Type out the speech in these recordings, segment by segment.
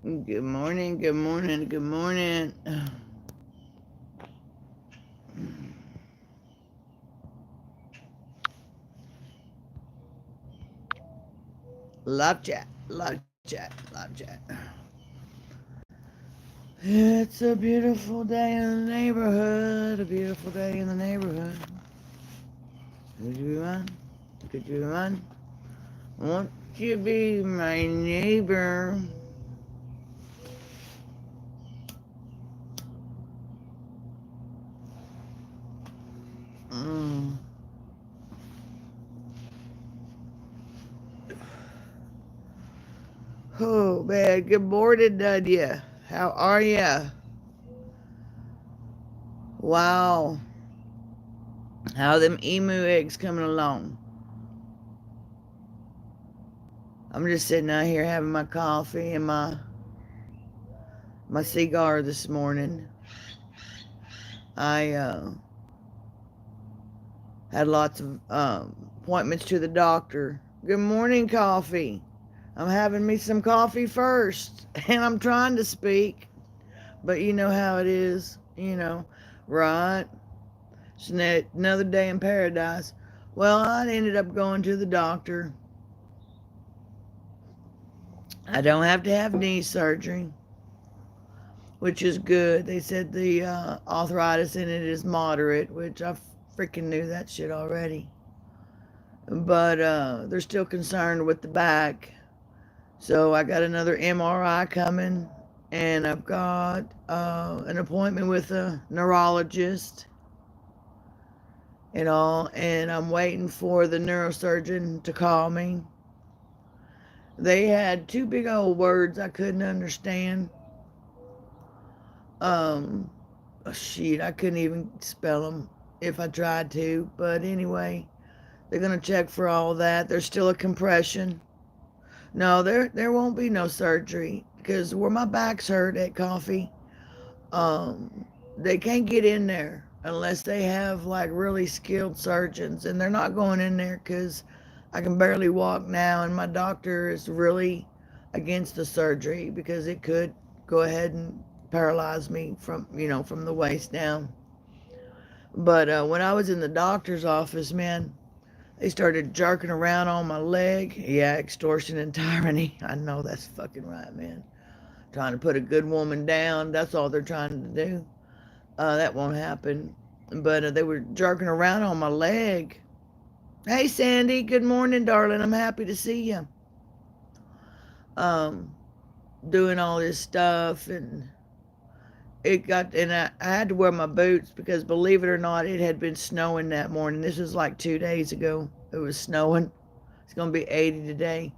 Good morning, good morning, good morning. Love chat, love chat, love chat. It's a beautiful day in the neighborhood, a beautiful day in the neighborhood. Could you run? Could you run? Won't you be my neighbor? Mm. Oh man, good morning, Nadia. How are ya? Wow, how them emu eggs coming along? I'm just sitting out here having my coffee and my cigar this morning. I had lots of appointments to the doctor. Good morning, coffee. I'm having me some coffee first, and I'm trying to speak, but you know how it is, right? It's another day in paradise. Well, I ended up going to the doctor. I don't have to have knee surgery, which is good. They said the arthritis in it is moderate, which I freaking knew that shit already. But they're still concerned with the back. So I got another MRI coming, and I've got an appointment with a neurologist and all, and I'm waiting for the neurosurgeon to call me. They had two big old words I couldn't understand. Shit, I couldn't even spell them if I tried to. But anyway, they're gonna check for all that. There's still a compression. No, there won't be no surgery because where my back's hurt at coffee, they can't get in there unless they have like really skilled surgeons, and they're not going in there because I can barely walk now, and my doctor is really against the surgery because it could go ahead and paralyze me from the waist down. But when I was in the doctor's office, man, they started jerking around on my leg. Yeah, extortion and tyranny. I know that's fucking right, man. Trying to put a good woman down. That's all they're trying to do. That won't happen. But they were jerking around on my leg. Hey, Sandy. Good morning, darling. I'm happy to see you. Um, Doing all this stuff, and I had to wear my boots because, believe it or not, it had been snowing that morning. This was like 2 days ago. It was snowing. It's gonna be 80 today.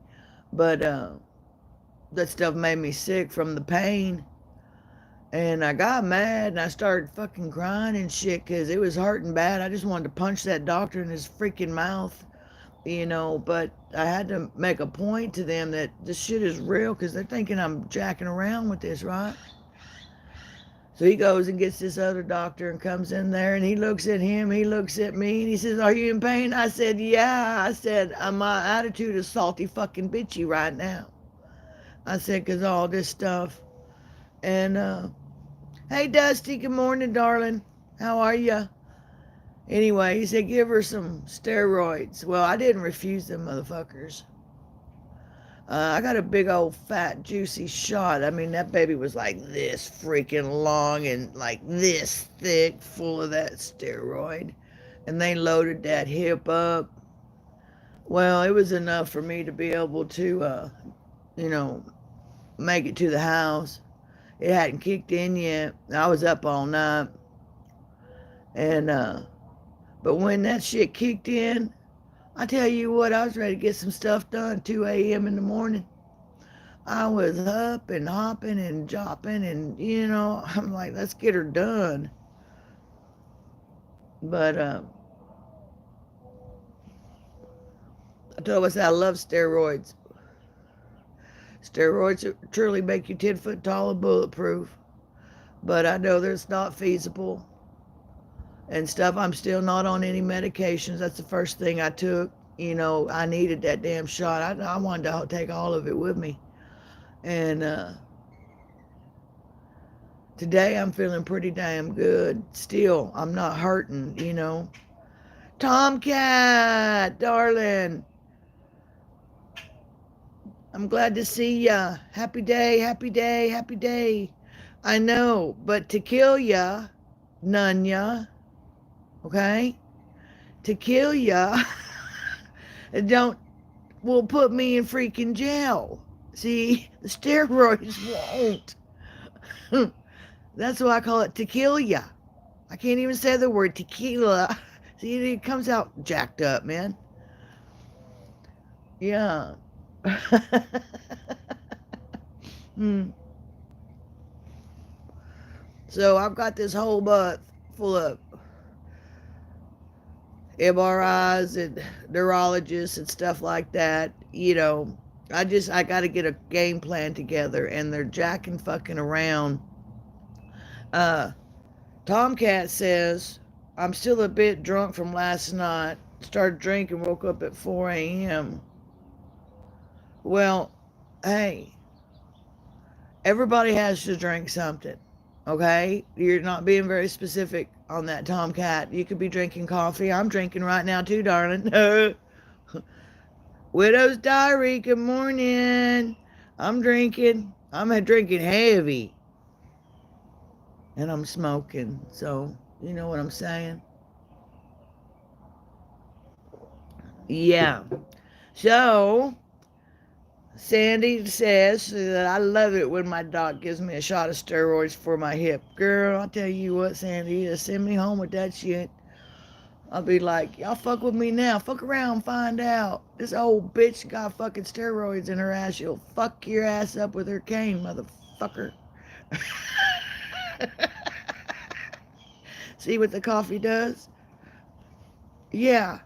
But that stuff made me sick from the pain. And I got mad and I started fucking crying and shit because it was hurting bad. I just wanted to punch that doctor in his freaking mouth. But I had to make a point to them that this shit is real because they're thinking I'm jacking around with this, right? So he goes and gets this other doctor and comes in there, and he looks at him, he looks at me, and he says, "Are you in pain?" I said, "Yeah." I said, "My attitude is salty fucking bitchy right now." I said, "'Cause all this stuff." And, hey, Dusty, good morning, darling. How are you? Anyway, he said, "Give her some steroids." Well, I didn't refuse them motherfuckers. I got a big old fat juicy shot. I mean, that baby was like this freaking long and like this thick, full of that steroid. And they loaded that hip up. Well, it was enough for me to be able to, you know, make it to the house. It hadn't kicked in yet. I was up all night. And, but when that shit kicked in, I tell you what, I was ready to get some stuff done 2 a.m. in the morning. I was up and hopping and jopping, and I'm like, let's get her done. But I told us I love steroids. Steroids truly make you 10 foot tall and bulletproof. But I know that's not feasible and stuff. I'm still not on any medications. That's the first thing I took. I needed that damn shot. I wanted to take all of it with me. And Today I'm feeling pretty damn good. Still, I'm not hurting, Tomcat, darling, I'm glad to see ya. Happy day, happy day, happy day. I know, but to kill ya, none ya, okay? To kill ya, don't, will put me in freaking jail. See, the steroids won't. That's why I call it tequila. I can't even say the word tequila. See, it comes out jacked up, man. Yeah. Hmm. So I've got this whole month full of MRIs and neurologists and stuff like that. I got to get a game plan together, and they're jacking fucking around. Uh, Tomcat says, I'm still a bit drunk from last night. Started drinking, woke up at 4 a.m. Well, hey, everybody has to drink something, okay? You're not being very specific on that, Tomcat. You could be drinking coffee. I'm drinking right now, too, darling. Widow's Diary, good morning. I'm drinking. I'm drinking heavy. And I'm smoking. So, you know what I'm saying? Yeah. So, Sandy says that I love it when my doc gives me a shot of steroids for my hip. Girl, I'll tell you what, Sandy, just send me home with that shit. I'll be like, y'all fuck with me now. Fuck around, find out. This old bitch got fucking steroids in her ass. She'll fuck your ass up with her cane, motherfucker. See what the coffee does? Yeah.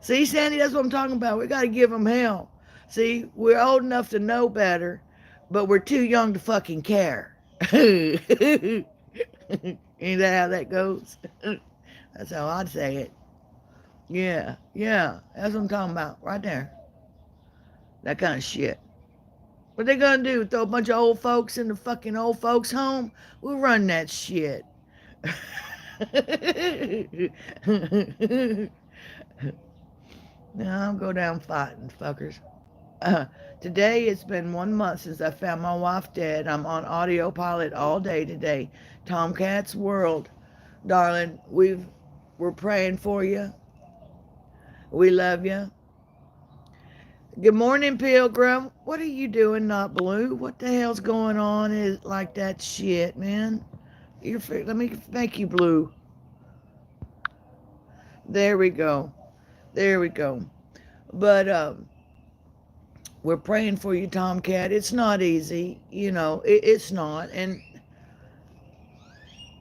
See, Sandy, that's what I'm talking about. We got to give them hell. See, we're old enough to know better, but we're too young to fucking care. Ain't that how that goes? That's how I'd say it. Yeah, yeah. That's what I'm talking about. Right there. That kind of shit. What they gonna do? Throw a bunch of old folks in the fucking old folks home? We'll run that shit. Now I'll go down fighting, fuckers. Today it's been 1 month since I found my wife dead. I'm on autopilot all day today. Tomcat's world, darling. We're praying for you. We love you. Good morning, Pilgrim. What are you doing, not blue? What the hell's going on? Is like that shit, man. Let me make you blue. There we go. There we go. But we're praying for you, Tomcat. It's not easy, it's not. And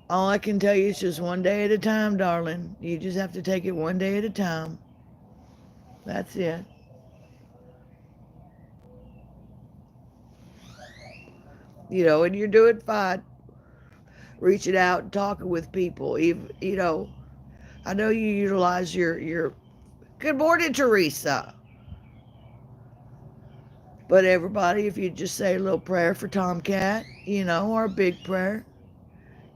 all I can tell you is just one day at a time, darling. You just have to take it one day at a time. That's it. And you're doing fine. Reaching out and talking with people. Even, I know you utilize your good morning, Teresa. But everybody, if you just say a little prayer for Tomcat, or a big prayer,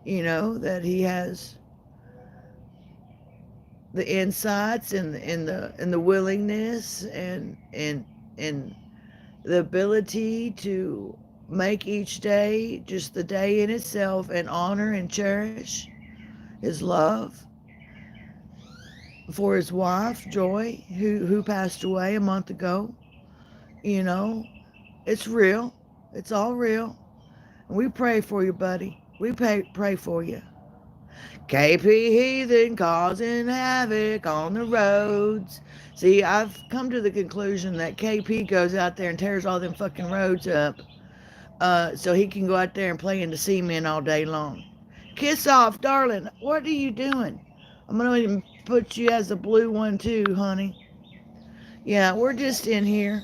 that he has the insights and the willingness and the ability to make each day just the day in itself and honor and cherish his love for his wife, Joy, who passed away a month ago. It's real. It's all real. And we pray for you, buddy. We pray for you. KP Heathen causing havoc on the roads. See, I've come to the conclusion that KP goes out there and tears all them fucking roads up so he can go out there and play in the cement all day long. Kiss off, darling. What are you doing? I'm going to even put you as a blue one too, honey. Yeah, we're just in here.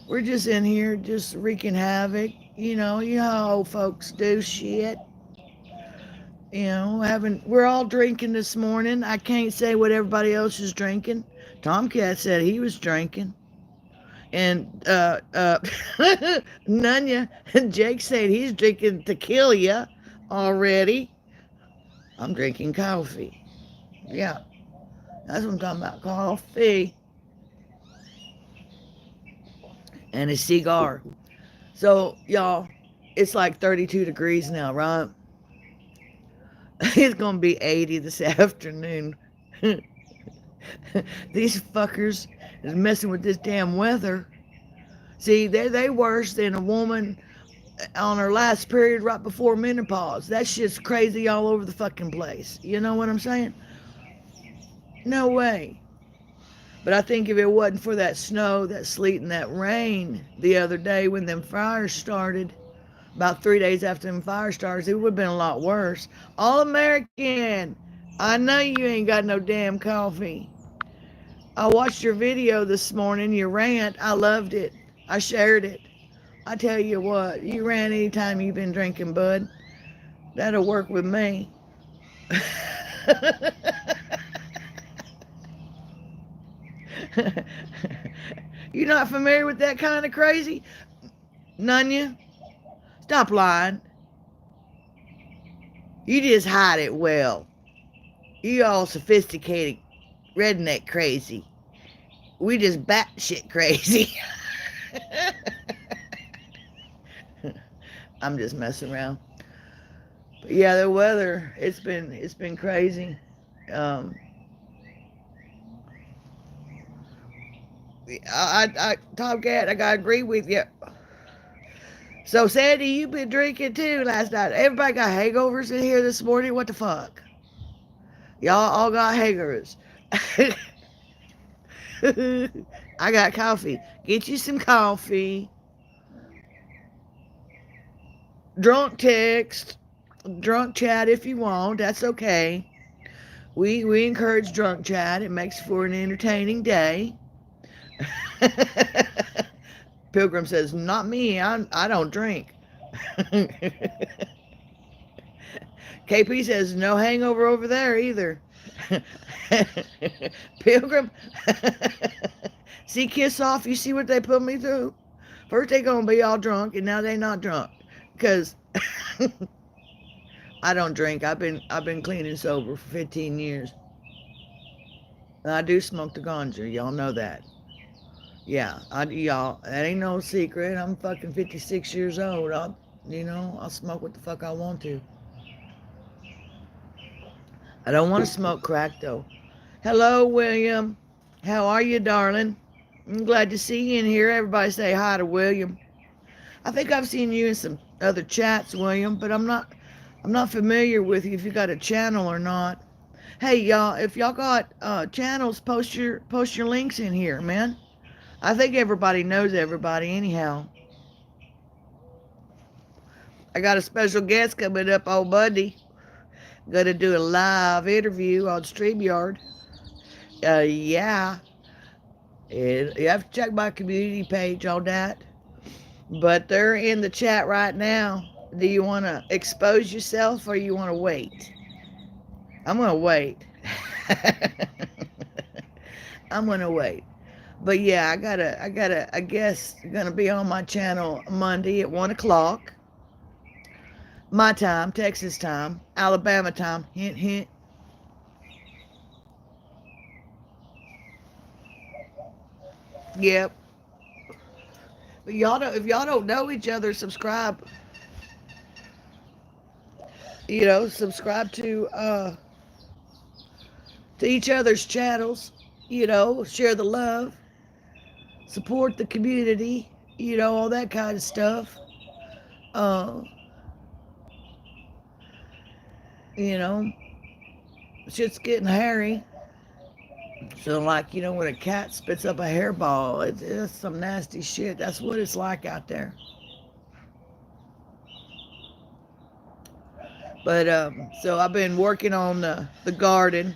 We're just in here just wreaking havoc. You know how old folks do shit. We're all drinking this morning. I can't say what everybody else is drinking. Tomcat said he was drinking. And Nunya and Jake said he's drinking tequila already. I'm drinking coffee. Yeah, that's what I'm talking about. Coffee and a cigar. So, y'all, it's like 32 degrees now, right? It's going to be 80 this afternoon. These fuckers is messing with this damn weather. See, they worse than a woman on her last period right before menopause. That shit's crazy all over the fucking place. You know what I'm saying? No way. But I think if it wasn't for that snow, that sleet, and that rain the other day when them fires started, about 3 days after them fire starters, it would have been a lot worse. All American, I know you ain't got no damn coffee. I watched your video this morning, your rant. I loved it. I shared it. I tell you what, you ran anytime you've been drinking, bud. That'll work with me. You're not familiar with that kind of crazy? Nunya, stop lying. You just hide it well. You all sophisticated redneck crazy. We just batshit crazy. I'm just messing around. But yeah, the weather, it's been crazy. Tom Cat, I gotta agree with you. So Sandy, you've been drinking too last night. Everybody got hangovers in here this morning. What the fuck? Y'all all got hangovers. I got coffee. Get you some coffee. Drunk text. Drunk chat if you want. That's okay. We encourage drunk chat. It makes for an entertaining day. Pilgrim says, not me. I don't drink. KP says, no hangover over there either. Pilgrim, see Kiss Off, you see what they put me through? First they gonna be all drunk, and now they not drunk. Because I don't drink. I've been clean and sober for 15 years. And I do smoke the ganja. Y'all know that. Yeah, y'all, that ain't no secret. I'm fucking 56 years old. I'll smoke what the fuck I want to. I don't want to smoke crack, though. Hello, William. How are you, darling? I'm glad to see you in here. Everybody say hi to William. I think I've seen you in some other chats, William, but I'm not familiar with you if you got a channel or not. Hey, y'all, if y'all got channels, post your links in here, man. I think everybody knows everybody anyhow. I got a special guest coming up on Monday. Gonna do a live interview on StreamYard. Yeah. And you have to check my community page on that. But they're in the chat right now. Do you want to expose yourself or you want to wait? I'm going to wait. I'm going to wait. But yeah, I guess gonna be on my channel Monday at 1 o'clock. My time, Texas time, Alabama time, hint, hint. Yep. But if y'all don't know each other, subscribe. Subscribe to each other's channels. Share the love, support the community. All that kind of stuff. Uh, shit's getting hairy. So, like, when a cat spits up a hairball, it's some nasty shit. That's what it's like out there. But, so I've been working on the garden.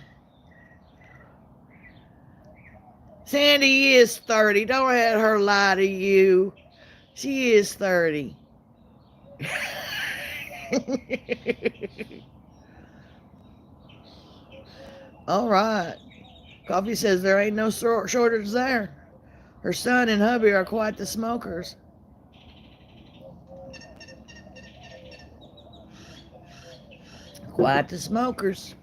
Sandy is 30. Don't let her lie to you. She is 30. All right. Coffee says there ain't no shortage there. Her son and hubby are quite the smokers. Quite the smokers.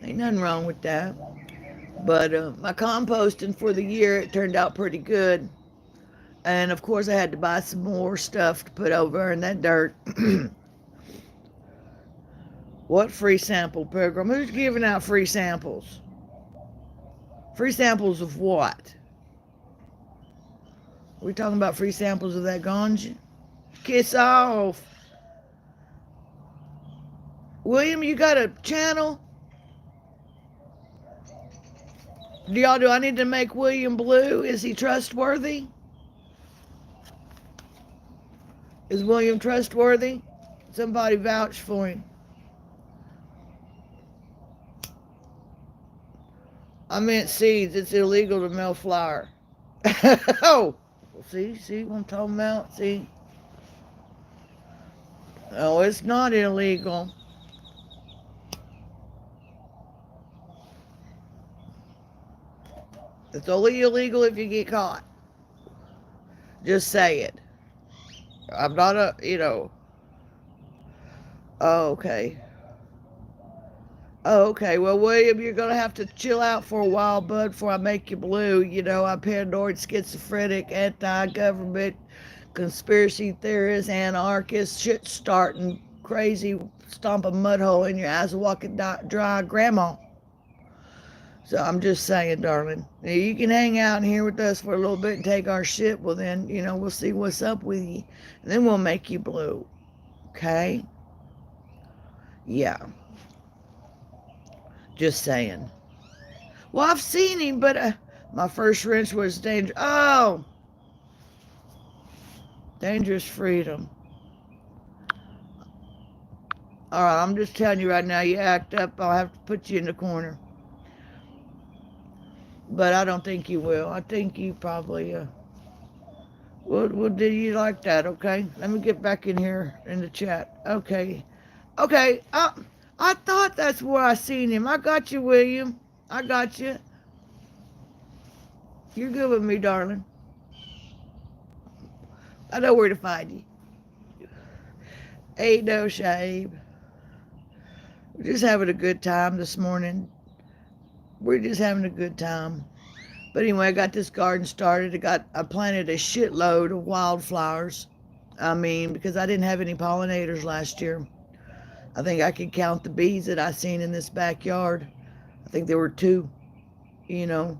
Ain't nothing wrong with that. But my composting for the year, it turned out pretty good. And of course, I had to buy some more stuff to put over in that dirt. What free sample program? Who's giving out free samples? Free samples of what? We talking about free samples of that ganja? Kiss off. William, you got a channel? Do I need to make William blue? Is he trustworthy? Is William trustworthy? Somebody vouch for him. I meant seeds. It's illegal to mail flour. Oh, see what I'm talking about? See? Oh, it's not illegal. It's only illegal if you get caught. Just say it. I'm not Oh, okay. Oh, okay. Well, William, you're going to have to chill out for a while, bud, before I make you blue. I'm paranoid, schizophrenic, anti-government, conspiracy theorist, anarchist, shit starting, crazy, stomp a mud hole in your ass, walking dry grandma. So I'm just saying, darling, you can hang out in here with us for a little bit and take our shit. Well, then, we'll see what's up with you. And then we'll make you blue. Okay? Yeah. Just saying. Well, I've seen him, but my first wrench was dangerous. Oh! Dangerous freedom. All right, I'm just telling you right now, you act up, I'll have to put you in the corner. But I don't think you will. I think you probably, well, do you like that, okay? Let me get back in here in the chat. Okay. Okay, I thought that's where I seen him. I got you, William. I got you. You're good with me, darling. I know where to find you. Ain't no shame. We're just having a good time this morning. We're just having a good time. But anyway, I got this garden started. I planted a shitload of wildflowers. Because I didn't have any pollinators last year. I think I could count the bees that I seen in this backyard. I think there were 2, And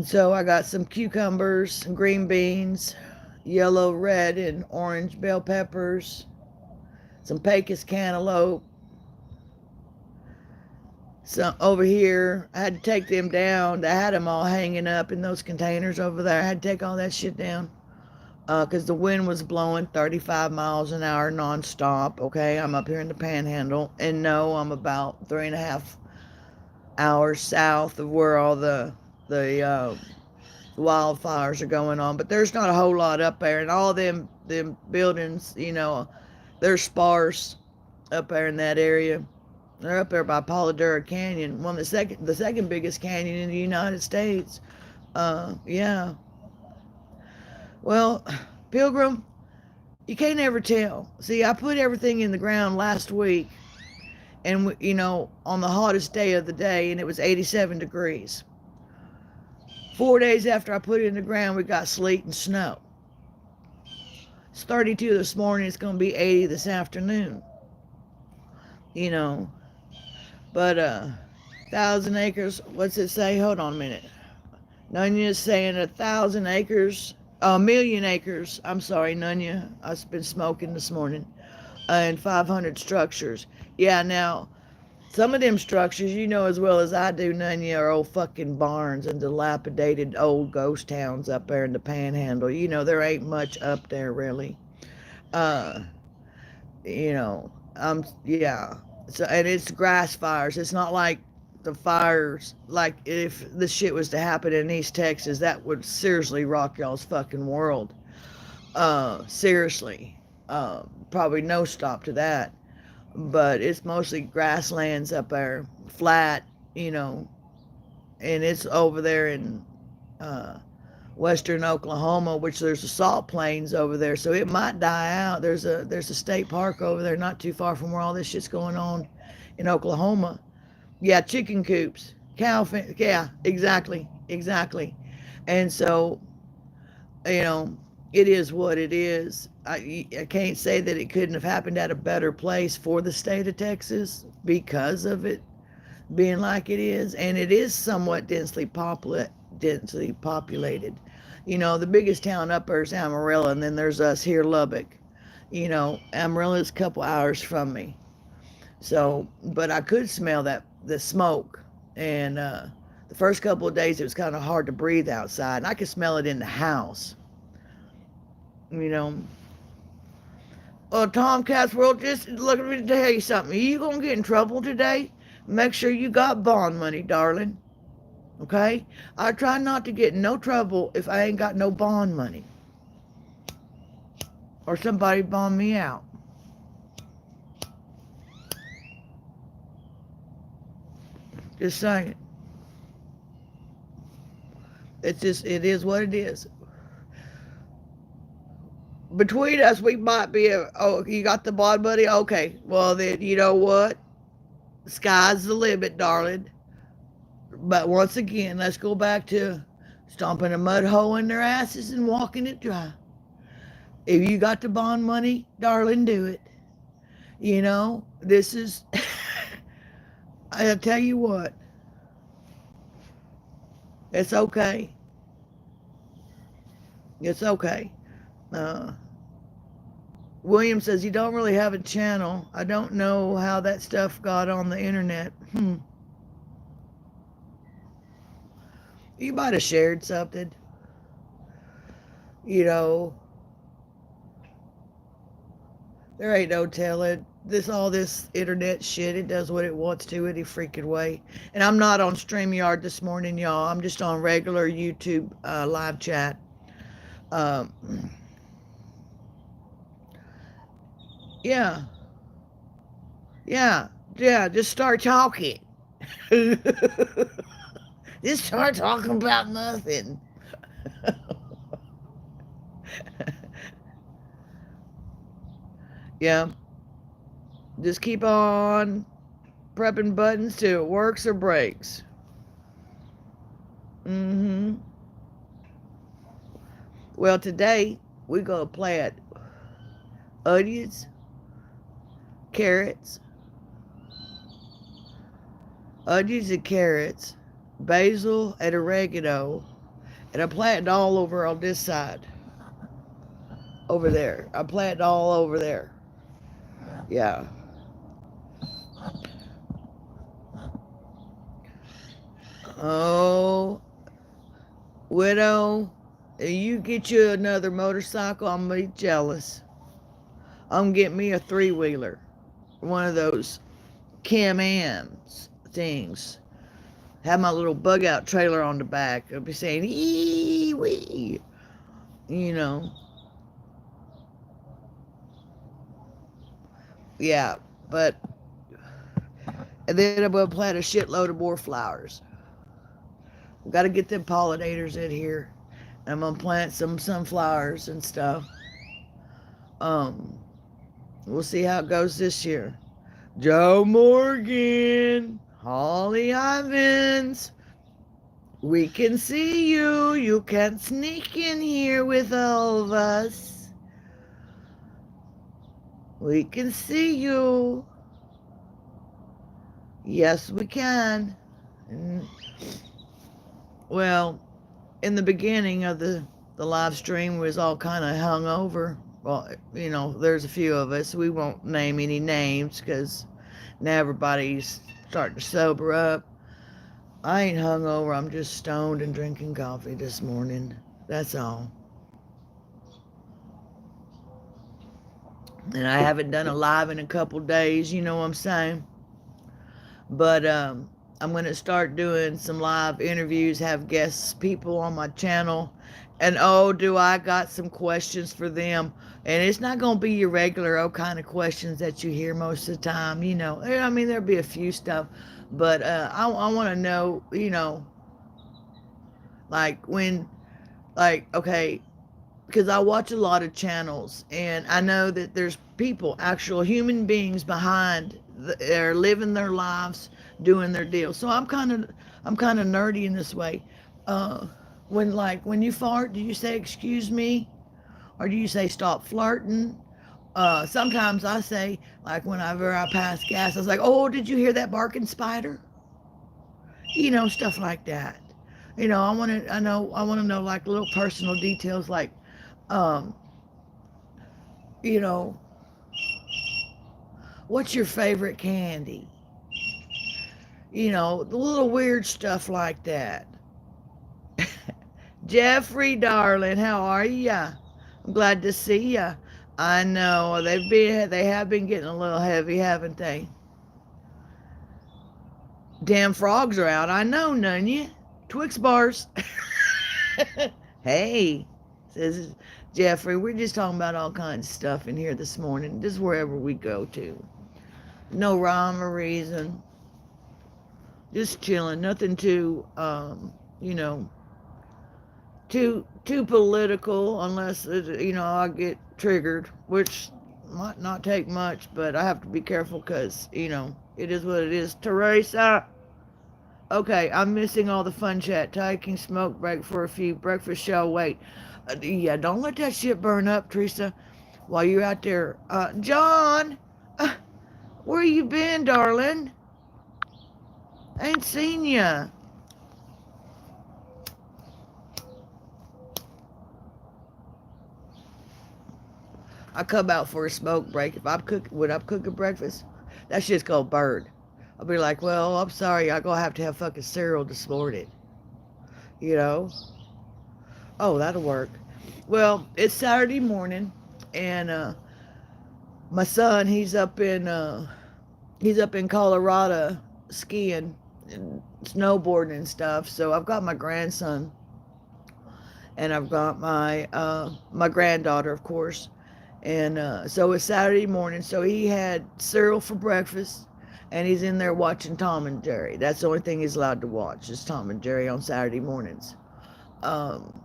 so I got some cucumbers, some green beans, yellow, red, and orange bell peppers, some pecos cantaloupe. So over here, I had to take them down. I had them all hanging up in those containers over there. I had to take all that shit down. Because the wind was blowing 35 miles an hour nonstop. Okay, I'm up here in the Panhandle, and no, I'm about 3.5 hours south of where all the wildfires are going on. But there's not a whole lot up there, and all them buildings, they're sparse up there in that area. They're up there by Polladura Canyon, the second biggest canyon in the United States. Yeah. Well, Pilgrim, you can't ever tell. See, I put everything in the ground last week, and on the hottest day of the day, and it was 87 degrees. 4 days after I put it in the ground, we got sleet and snow. It's 32 this morning. It's going to be 80 this afternoon. But 1,000 acres. What's it say? Hold on a minute. Nunya's saying 1,000 acres. 1,000,000 acres. I'm sorry, Nunya. I've been smoking this morning. And 500 structures. Yeah, now, some of them structures, as well as I do, Nunya, are old fucking barns and dilapidated old ghost towns up there in the Panhandle. There ain't much up there, really. Yeah. So, and it's grass fires. It's not like the fires, like if this shit was to happen in East Texas, that would seriously rock y'all's fucking world. Seriously. Probably no stop to that. But it's mostly grasslands up there, flat, and it's over there in uh, western Oklahoma, which there's the salt plains over there, so it might die out. There's a state park over there, not too far from where all this shit's going on in Oklahoma. Yeah, chicken coops, yeah, exactly, exactly. And so, you know, it is what it is. I can't say that it couldn't have happened at a better place for the state of Texas because of it being like it is, and it is somewhat densely populated. You know, the biggest town up there is Amarillo, and then there's us here, Lubbock. You know, Amarillo is a couple hours from me, so but I could smell the smoke, and the first couple of days it was kind of hard to breathe outside, and I could smell it in the house. You know, oh, Tomcats World, just look at me to tell you something. Are you gonna get in trouble today? Make sure you got bond money, darling. Okay? I try not to get in no trouble if I ain't got no bond money. Or somebody bond me out. Just saying. It is what it is. Between us, we might be oh, you got the bond money? Okay. Well, then, you know what? Sky's the limit, darling. But once again, let's go back to stomping a mud hole in their asses and walking it dry. If you got the bond money, darling, do it. You know, this is, I'll tell you what, it's okay. It's okay. Uh, William says, you don't really have a channel. I don't know how that stuff got on the internet. You might have shared something. You know, there ain't no telling. All this internet shit, it does what it wants to any freaking way. And I'm not on StreamYard this morning, y'all. I'm just on regular YouTube live chat. Um, yeah, yeah. Just start talking. Just start talking about nothing. Yeah. Just keep on prepping buttons till it works or breaks. Well, today we're going to plant onions, carrots, and carrots, basil and oregano, and I'm planting all over on this side. Over there. I'm planting all over there. Yeah. Oh, widow, you get you another motorcycle, I'm gonna be jealous. I'm getting me a three-wheeler. One of those Can-Am's things. Have my little bug-out trailer on the back. I'll be saying, ee-wee. You know. Yeah, but... And then I'm going to plant a shitload of more flowers. I've got to get them pollinators in here. I'm going to plant some sunflowers and stuff. We'll see how it goes this year. Joe Morgan, Holly Ivins, we can see you. You can't sneak in here with all of us. We can see you. Yes, we can. Well, in the beginning of the live stream, we was all kind of hungover. Well, you know, there's a few of us. We won't name any names because now everybody's starting to sober up. I ain't hungover. I'm just stoned and drinking coffee this morning. That's all. And I haven't done a live in a couple days, you know what I'm saying? But I'm going to start doing some live interviews, have guests, people on my channel. And oh, do I got some questions for them. And it's not going to be your regular kind of questions that you hear most of the time. You know, I mean, there'll be a few stuff. But I want to know, you know, Like when, like, okay, because I watch a lot of channels and I know that there's people, actual human beings behind, they're living their lives, doing their deal. So I'm kind of nerdy in this way. Uh, when you fart, do you say excuse me, or do you say stop flirting? Sometimes I say, like whenever I pass gas, I was like, oh, did you hear that barking spider? Stuff like that. I want to know like little personal details, like, um, you know, what's your favorite candy? The little weird stuff like that. Jeffrey, darling, how are ya? I'm glad to see ya. I know they have been getting a little heavy, haven't they? Damn frogs are out. I know, none ya. Twix bars. Hey, says Jeffrey, we're just talking about all kinds of stuff in here this morning. Just wherever we go to. No rhyme or reason. Just chilling. Nothing too, you know, too political, unless I get triggered, which might not take much, but I have to be careful because it is what it is. Teresa. Okay, I'm missing all the fun chat. Taking smoke break for a few. Breakfast shall wait. Yeah, don't let that shit burn up, Teresa, while you're out there. John, where you been, darling? Ain't seen ya. I come out for a smoke break. If I'm cooking, when I'm cooking breakfast, that shit's called bird. I'll be like, well, I'm sorry, I'm gonna have to have fucking cereal this morning. You know? Oh, that'll work. Well, it's Saturday morning, and my son, he's up in Colorado skiing and snowboarding and stuff. So I've got my grandson, and I've got my granddaughter, of course. And so it's Saturday morning. So he had cereal for breakfast, and he's in there watching Tom and Jerry. That's the only thing he's allowed to watch is Tom and Jerry on Saturday mornings. Um,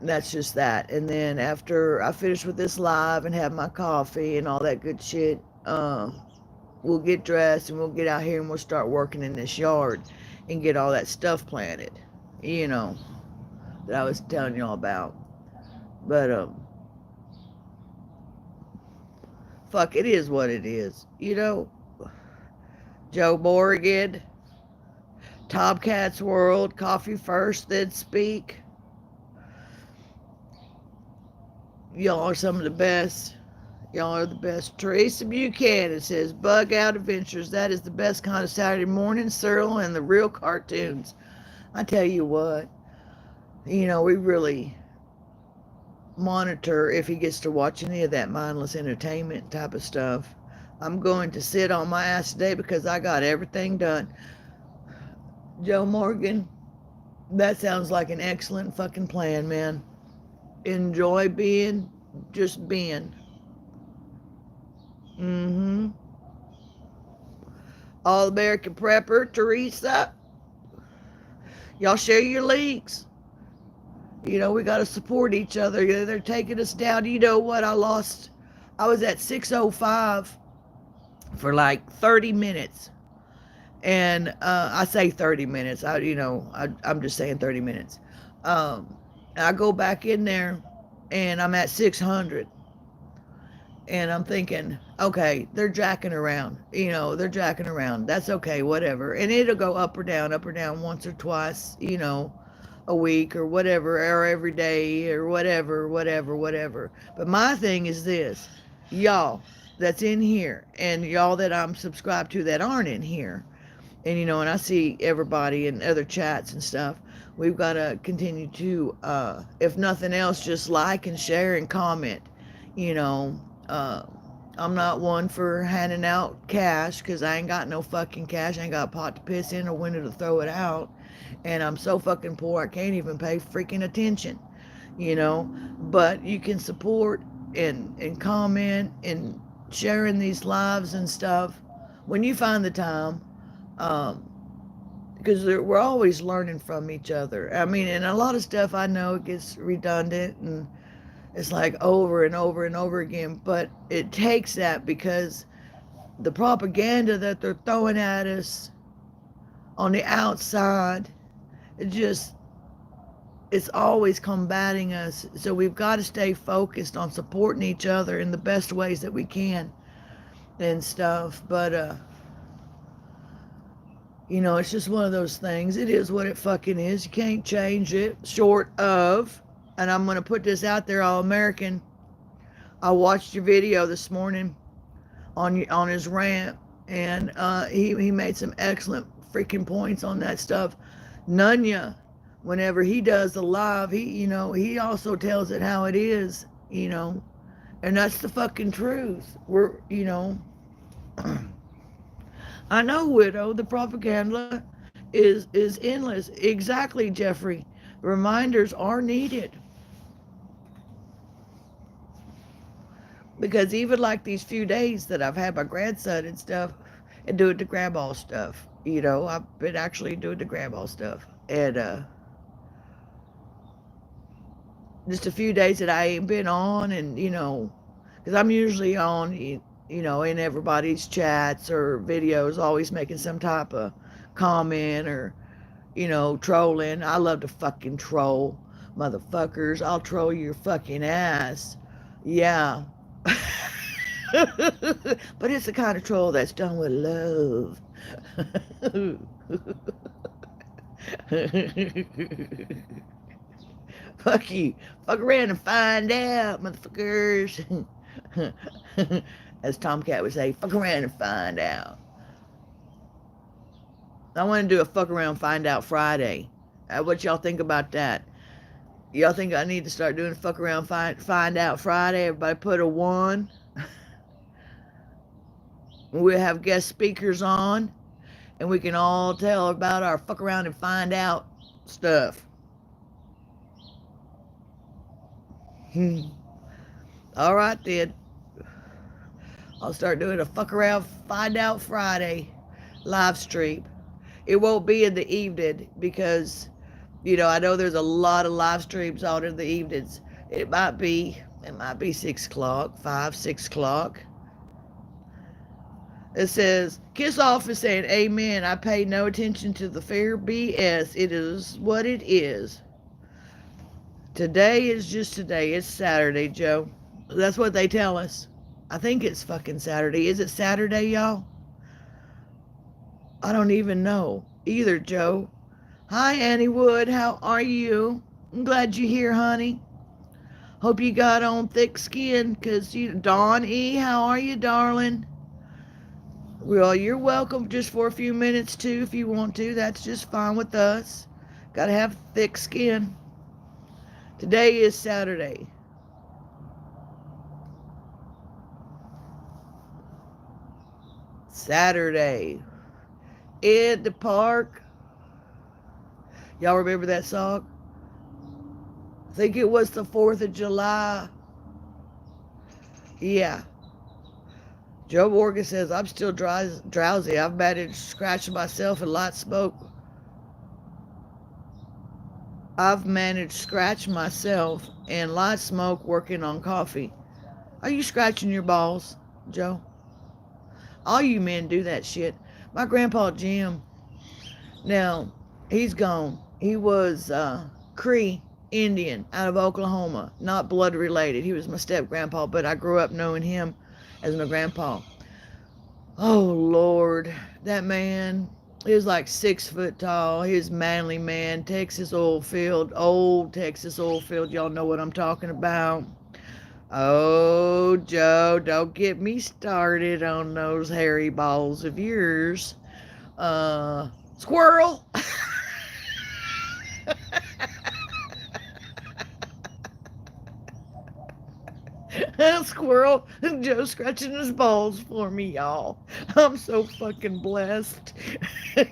that's just that. And then after I finish with this live and have my coffee and all that good shit, we'll get dressed and we'll get out here and we'll start working in this yard and get all that stuff planted, you know, that I was telling y'all about. But fuck, it is what it is, Joe Morgan, Tomcats World, coffee first, then speak. Y'all are some of the best. Y'all are the best. Teresa Buchanan says, Bugout Adventures. That is the best kind of Saturday morning cereal and the real cartoons. I tell you what, we really monitor if he gets to watch any of that mindless entertainment type of stuff. I'm going to sit on my ass today because I got everything done. Joe Morgan, that sounds like an excellent fucking plan, man. Enjoy just being. Mm-hmm. All American Prepper, Teresa. Y'all share your links. We got to support each other. They're taking us down. You know what? I was at 605 for like 30 minutes. And I say 30 minutes. I'm just saying 30 minutes. I go back in there and I'm at 600. And I'm thinking, okay, they're jacking around. They're jacking around. That's okay, whatever. And it'll go up or down once or twice, a week or whatever, or every day or whatever. But my thing is this, y'all that's in here and y'all that I'm subscribed to that aren't in here. And, and I see everybody in other chats and stuff. We've got to continue to, if nothing else, just like and share and comment. I'm not one for handing out cash because I ain't got no fucking cash. I ain't got a pot to piss in or window to throw it out. And I'm so fucking poor I can't even pay freaking attention, But you can support and comment and sharing these lives and stuff when you find the time. Because because we're always learning from each other. I mean, and a lot of stuff I know it gets redundant and it's like over and over and over again, but it takes that because the propaganda that they're throwing at us on the outside, it just, it's always combating us. So we've got to stay focused on supporting each other in the best ways that we can and stuff. But, you know, it's just one of those things. It is what it fucking is. You can't change it short of, and I'm going to put this out there, all American. I watched your video this morning on his rant, and he made some excellent freaking points on that stuff. Nunya, whenever he does the live, he also tells it how it is, and that's the fucking truth. I know, widow, the propaganda is endless. Exactly, Jeffrey. Reminders are needed. Because even like these few days that I've had my grandson and stuff, and doing the grandma stuff, I've been actually doing the grandma stuff. And just a few days that I ain't been on, and, because I'm usually on, in everybody's chats or videos, always making some type of comment or, trolling. I love to fucking troll, motherfuckers. I'll troll your fucking ass. Yeah. But it's the kind of troll that's done with love. Fuck you. Fuck around and find out, motherfuckers. As Tomcat would say, fuck around and find out. I want to do a fuck around find out Friday. What y'all think about that? Y'all think I need to start doing fuck around find out Friday? Everybody put a 1. We'll have guest speakers on, and we can all tell about our fuck around and find out stuff. All right, then. I'll start doing a fuck around find out Friday live stream. It won't be in the evening because, I know there's a lot of live streams on in the evenings. It might be 6 o'clock, 5, 6 o'clock. It says, Kiss Off is saying, amen. I pay no attention to the fair BS. It is what it is. Today is just today. It's Saturday, Joe. That's what they tell us. I think it's fucking Saturday. Is it Saturday, y'all? I don't even know either, Joe. Hi, Annie Wood. How are you? I'm glad you're here, honey. Hope you got on thick skin, because Dawn E., how are you, darling? Well, you're welcome just for a few minutes, too, if you want to. That's just fine with us. Gotta have thick skin. Today is Saturday. Saturday. In the park. Y'all remember that song? I think it was the 4th of July. Yeah. Joe Morgan says, I'm still drowsy. I've managed scratching myself and light smoke. I've managed scratch myself and light smoke working on coffee. Are you scratching your balls, Joe? All you men do that shit. My grandpa Jim, now, he's gone. He was Cree Indian out of Oklahoma, not blood related. He was my step-grandpa, but I grew up knowing him as my grandpa. Oh, Lord. That man, he was like 6 foot tall. He was a manly man. Texas oil field, old Texas oil field. Y'all know what I'm talking about. Oh, Joe, don't get me started on those hairy balls of yours. Squirrel. Squirrel. Joe scratching his balls for me, y'all. I'm so fucking blessed.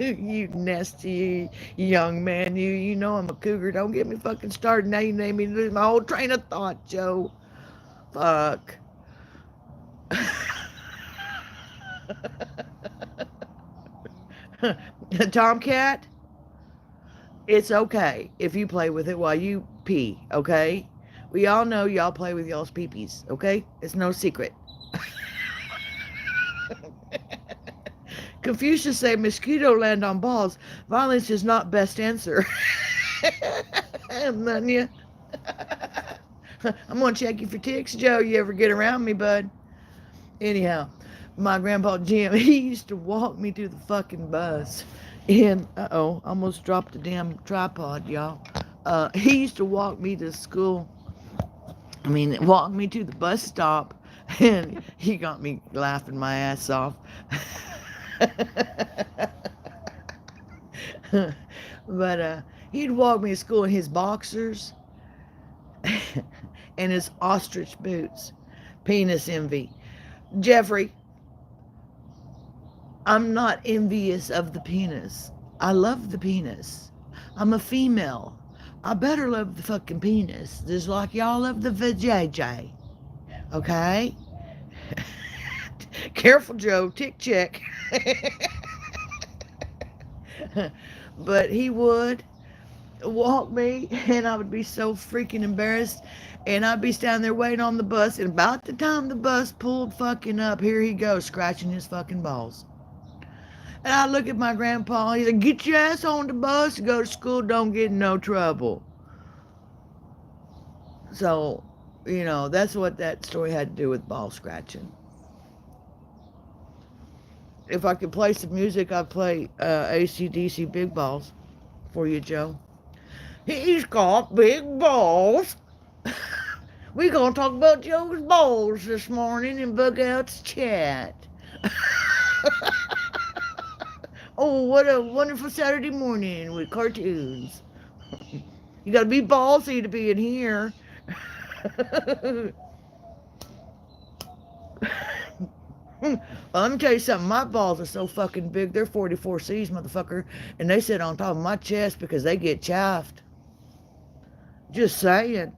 You nasty young man. You know I'm a cougar. Don't get me fucking started. Now you made me lose my whole train of thought, Joe. Fuck. Tomcat? It's okay if you play with it while you pee, okay? We all know y'all play with y'all's peepees, okay? It's no secret. Confucius say mosquito land on balls. Violence is not best answer. None ya. I'm gonna check you for ticks, Joe. You ever get around me, bud? Anyhow, my grandpa Jim, he used to walk me to the fucking bus. And almost dropped the damn tripod, y'all. He used to walk me to school. Walk me to the bus stop, and he got me laughing my ass off. But he'd walk me to school in his boxers and his ostrich boots. Penis envy. Jeffrey, I'm not envious of the penis. I love the penis. I'm a female. I better love the fucking penis, just like y'all love the vajayjay. Okay? Careful, Joe. Tick check. But he would walk me, and I would be so freaking embarrassed. And I'd be standing there waiting on the bus, and about the time the bus pulled fucking up, here he goes, scratching his fucking balls. And I look at my grandpa, he's like, get your ass on the bus, go to school, don't get in no trouble. So, that's what that story had to do with ball scratching. If I could play some music, I'd play AC/DC Big Balls for you, Joe. He's got big balls. We're going to talk about Joe's balls this morning in Bugout's chat. Oh, what a wonderful Saturday morning with cartoons. You got to be ballsy to be in here. Well, let me tell you something. My balls are so fucking big. They're 44Cs, motherfucker. And they sit on top of my chest because they get chaffed. Just saying.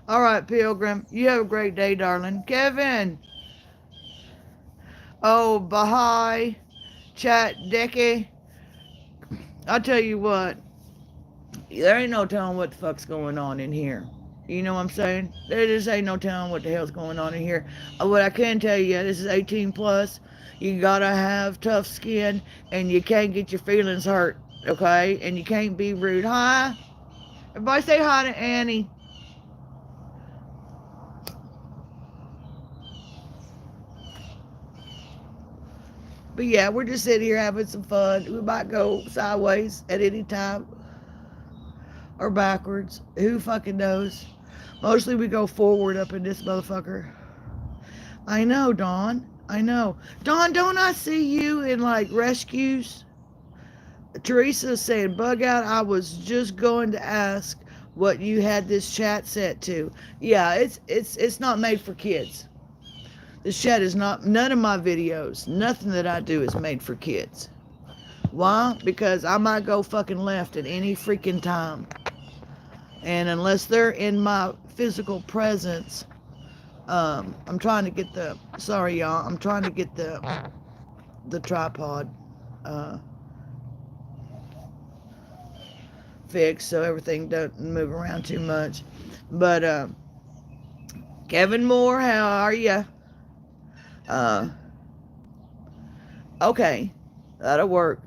All right, Pilgrim. You have a great day, darling. Kevin. Oh, Baha'i. Chat Decky. I'll tell you what. There ain't no telling what the fuck's going on in here. You know what I'm saying? There just ain't no telling what the hell's going on in here. What I can tell you, this is 18 plus. You gotta have tough skin, and you can't get your feelings hurt, okay? And you can't be rude. Hi. Everybody say hi to Annie. But yeah, we're just sitting here having some fun. We might go sideways at any time. Or backwards. Who fucking knows? Mostly we go forward up in this motherfucker. I know, Dawn. I know. Dawn, don't I see you in like rescues? Teresa's saying, bug out. I was just going to ask what you had this chat set to. Yeah, it's not made for kids. This chat is not, none of my videos, nothing that I do is made for kids. Why? Because I might go fucking left at any freaking time. And unless they're in my physical presence, I'm trying to get sorry y'all, I'm trying to get the tripod fixed so everything doesn't move around too much. But Kevin Moore, how are you? Okay, that'll work.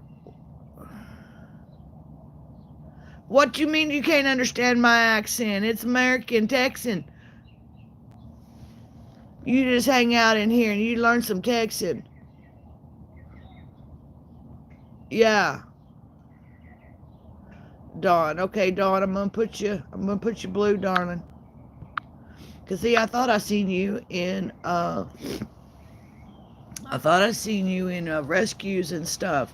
What do you mean you can't understand my accent? It's American Texan. You just hang out in here and you learn some Texan. Yeah. Dawn. Okay, Dawn, I'm gonna put you blue, darling. Cause see, I thought I seen you in rescues and stuff.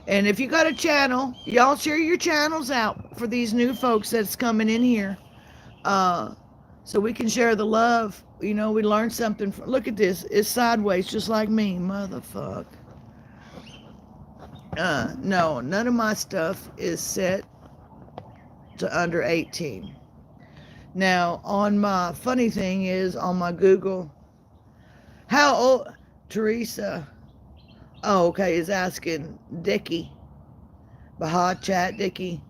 And if you got a channel, y'all share your channels out for these new folks that's coming in here. So we can share the love. We learn something. Look at this. It's sideways, just like me. Motherfuck. No, none of my stuff is set to under 18. Now, on my funny thing is, on my Google, how old, Teresa, oh, okay, is asking Dickie, Baha chat, Dicky.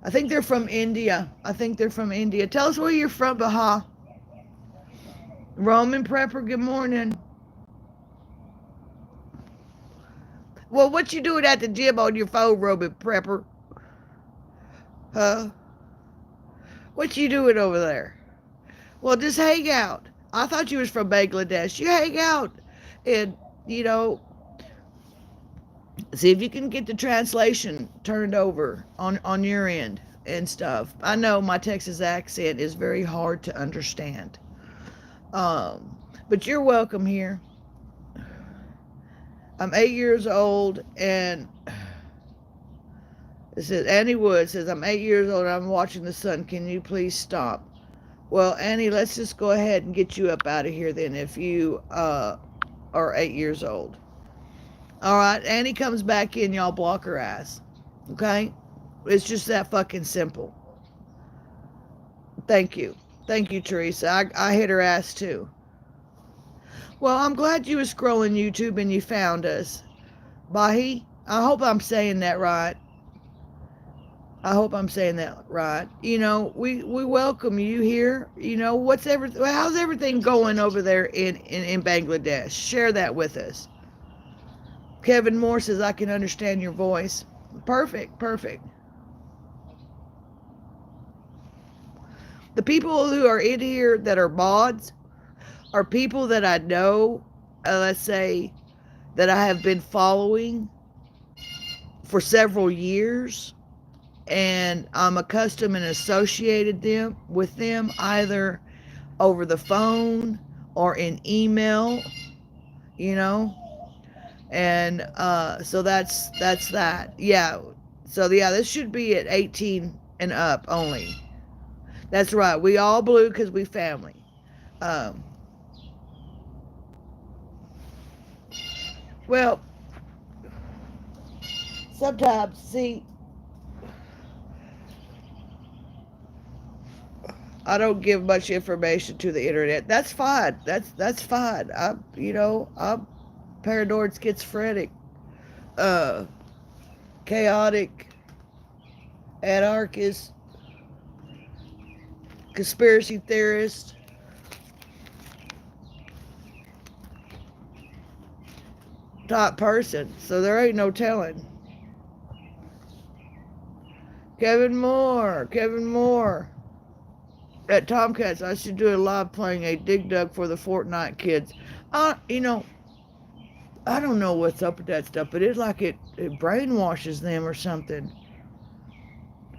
I think they're from India. I think they're from India. Tell us where you're from, Baha. Roman Prepper, good morning. Well, what you doing at the gym on your phone, Roman Prepper? Huh? What you doing over there? Well, just hang out. I thought you was from Bangladesh. You hang out and, you know, see if you can get the translation turned over on your end and stuff. I know my Texas accent is very hard to understand. But you're welcome here. I'm 8 years old, and it says, Annie Wood says, I'm 8 years old and I'm watching the sun. Can you please stop? Well, Annie, let's just go ahead and get you up out of here then if you are 8 years old. All right, Annie comes back in, y'all block her ass. Okay? It's just that fucking simple. Thank you. Thank you, Teresa. I hit her ass too. Well, I'm glad you was scrolling YouTube and you found us. Bahi, I hope I'm saying that right. I hope I'm saying that right. You know, we welcome you here. You know, how's everything going over there in Bangladesh? Share that with us. Kevin Moore says, I can understand your voice. Perfect, perfect. The people who are in here that are mods are people that I know, let's say, that I have been following for several years, and I'm accustomed and associated with them either over the phone or in email, you know, and so that's that. Yeah, so yeah, this should be at 18 and up only. That's right. We all blue because we family. Well, sometimes, see, I don't give much information to the internet. That's fine. That's fine. I'm paranoid, schizophrenic, chaotic, anarchist, conspiracy theorist. Top person, so there ain't no telling. Kevin Moore. At Tomcats, I should do a live playing a Dig Dug for the Fortnite kids. You know, I don't know what's up with that stuff, but it's like it brainwashes them or something.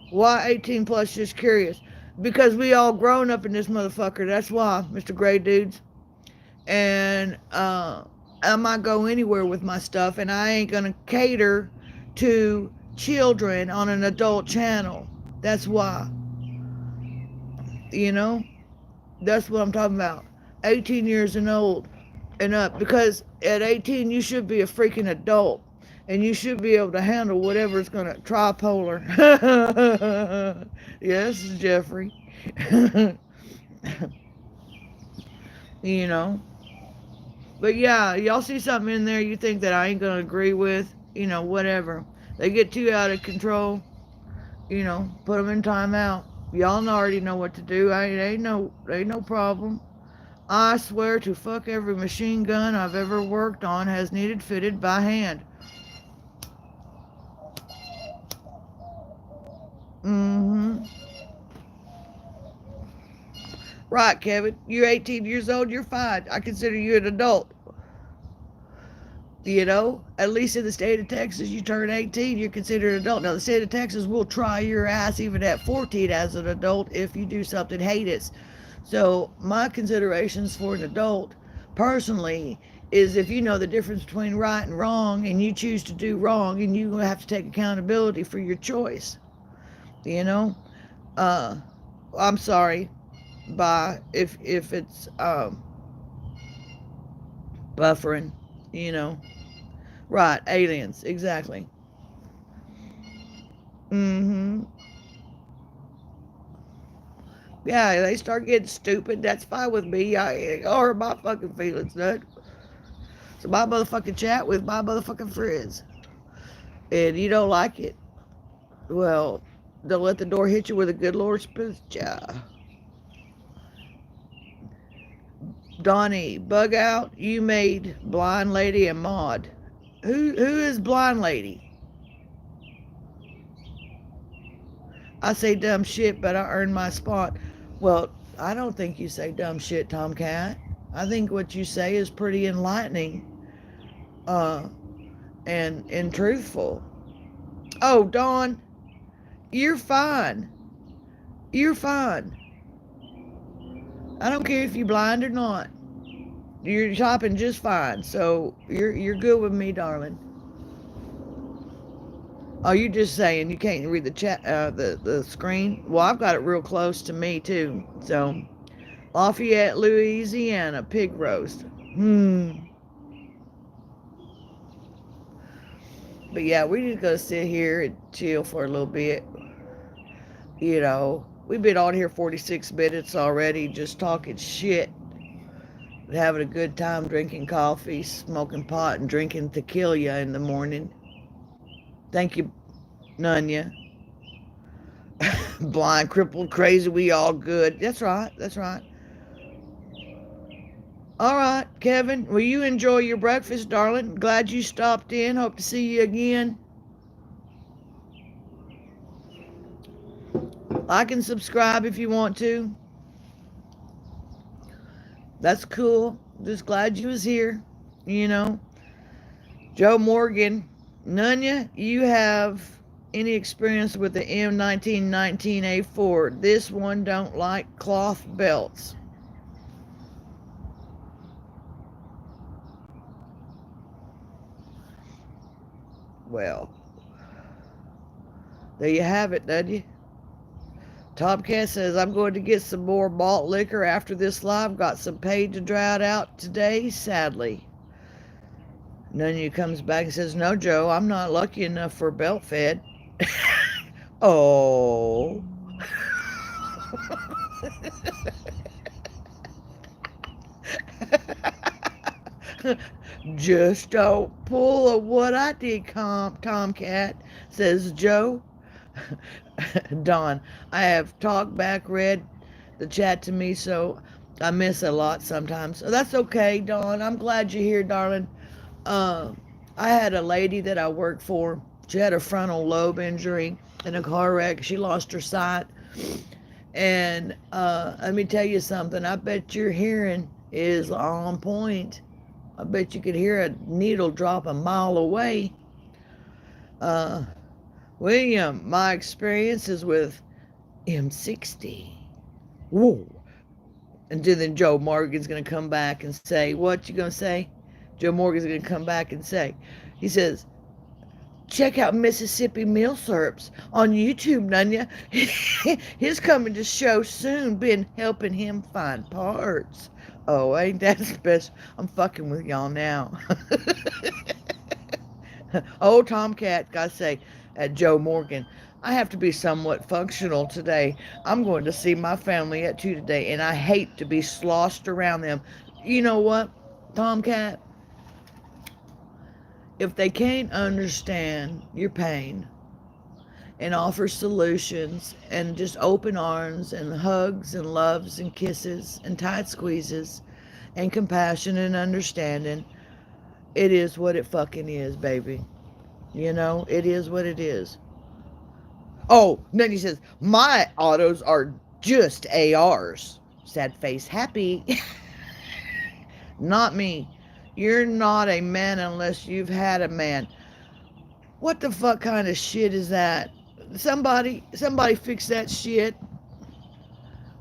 Why 18 plus? Just curious. Because we all grown up in this motherfucker. That's why, Mr. Gray Dudes. And I might go anywhere with my stuff, and I ain't gonna cater to children on an adult channel. That's why. You know? That's what I'm talking about. 18 years and old and up. Because at 18, you should be a freaking adult. And you should be able to handle whatever's going to... Tripolar. Yes, Jeffrey. You know? But yeah, y'all see something in there you think that I ain't going to agree with? You know, whatever. They get too out of control. You know, put them in timeout. Y'all already know what to do. Ain't no problem. I swear to fuck every machine gun I've ever worked on has needed fitted by hand. Right, Kevin. You're 18 years old. You're fine. I consider you an adult. You know, at least in the state of Texas, you turn 18, you're considered an adult. Now, the state of Texas will try your ass even at 14 as an adult if you do something heinous. So, my considerations for an adult, personally, is if you know the difference between right and wrong, and you choose to do wrong, and you have to take accountability for your choice. You know? I'm sorry, if it's buffering, you know. Right, aliens, exactly. Yeah, they start getting stupid. That's fine with me. I or my fucking feelings, nut. So my motherfucking chat with my motherfucking friends, and you don't like it. Well, they'll let the door hit you with a good Lord's pizza. Donnie, Bugout, you made Blind Lady a mod. Who is Blind Lady? I say dumb shit, but I earn my spot. Well, I don't think you say dumb shit, Tomcat. I think what you say is pretty enlightening, uh, and truthful. Oh, Dawn, you're fine. You're fine. I don't care if you're blind or not. You're shopping just fine. So you're good with me, darling. Oh, you're just saying you can't read the chat, the screen. Well, I've got it real close to me too. So, Lafayette, Louisiana, pig roast. But yeah, we need to go sit here and chill for a little bit. You know, we've been on here 46 minutes already, just talking shit, having a good time, drinking coffee, smoking pot, and drinking tequila in the morning. Thank you, Nunya. Blind, crippled, crazy, we all good. That's right. That's right. All right, Kevin. Will you enjoy your breakfast, darling? Glad you stopped in. Hope to see you again. Like and subscribe if you want to. That's cool. Just glad you was here. You know. Joe Morgan. Nunya, you have any experience with the M1919A4? This one don't like cloth belts. Well, there you have it, doesn't you? Tomcat says, I'm going to get some more malt liquor after this live. Got some paid to dry it out today, sadly. Nunya comes back and says, no, Joe, I'm not lucky enough for belt fed. Oh. Just don't pull a what I did, Tomcat, says Joe. Don, I have talked back, read the chat to me, so I miss a lot sometimes. So that's okay, Don. I'm glad you're here, darling. I had a lady that I worked for. She had a frontal lobe injury in a car wreck. She lost her sight. And let me tell you something. I bet your hearing is on point. I bet you could hear a needle drop a mile away. William, my experience is with M60. Whoa. And then Joe Morgan's going to come back and say, what you going to say? Joe Morgan's going to come back and say, he says, check out Mississippi Meal Syrups on YouTube, Nunya. His coming to show soon. Been helping him find parts. Oh, ain't that special? I'm fucking with y'all now. Oh, Tomcat, gotta say, at Joe Morgan, I have to be somewhat functional today. I'm going to see my family at 2 today, and I hate to be sloshed around them. You know what, Tomcat? If they can't understand your pain and offer solutions and just open arms and hugs and loves and kisses and tight squeezes and compassion and understanding, it is what it fucking is, baby. You know, it is what it is. Oh, then he says, my autos are just ARs. Sad face happy. Not me. You're not a man unless you've had a man. What the fuck kind of shit is that? Somebody fix that shit.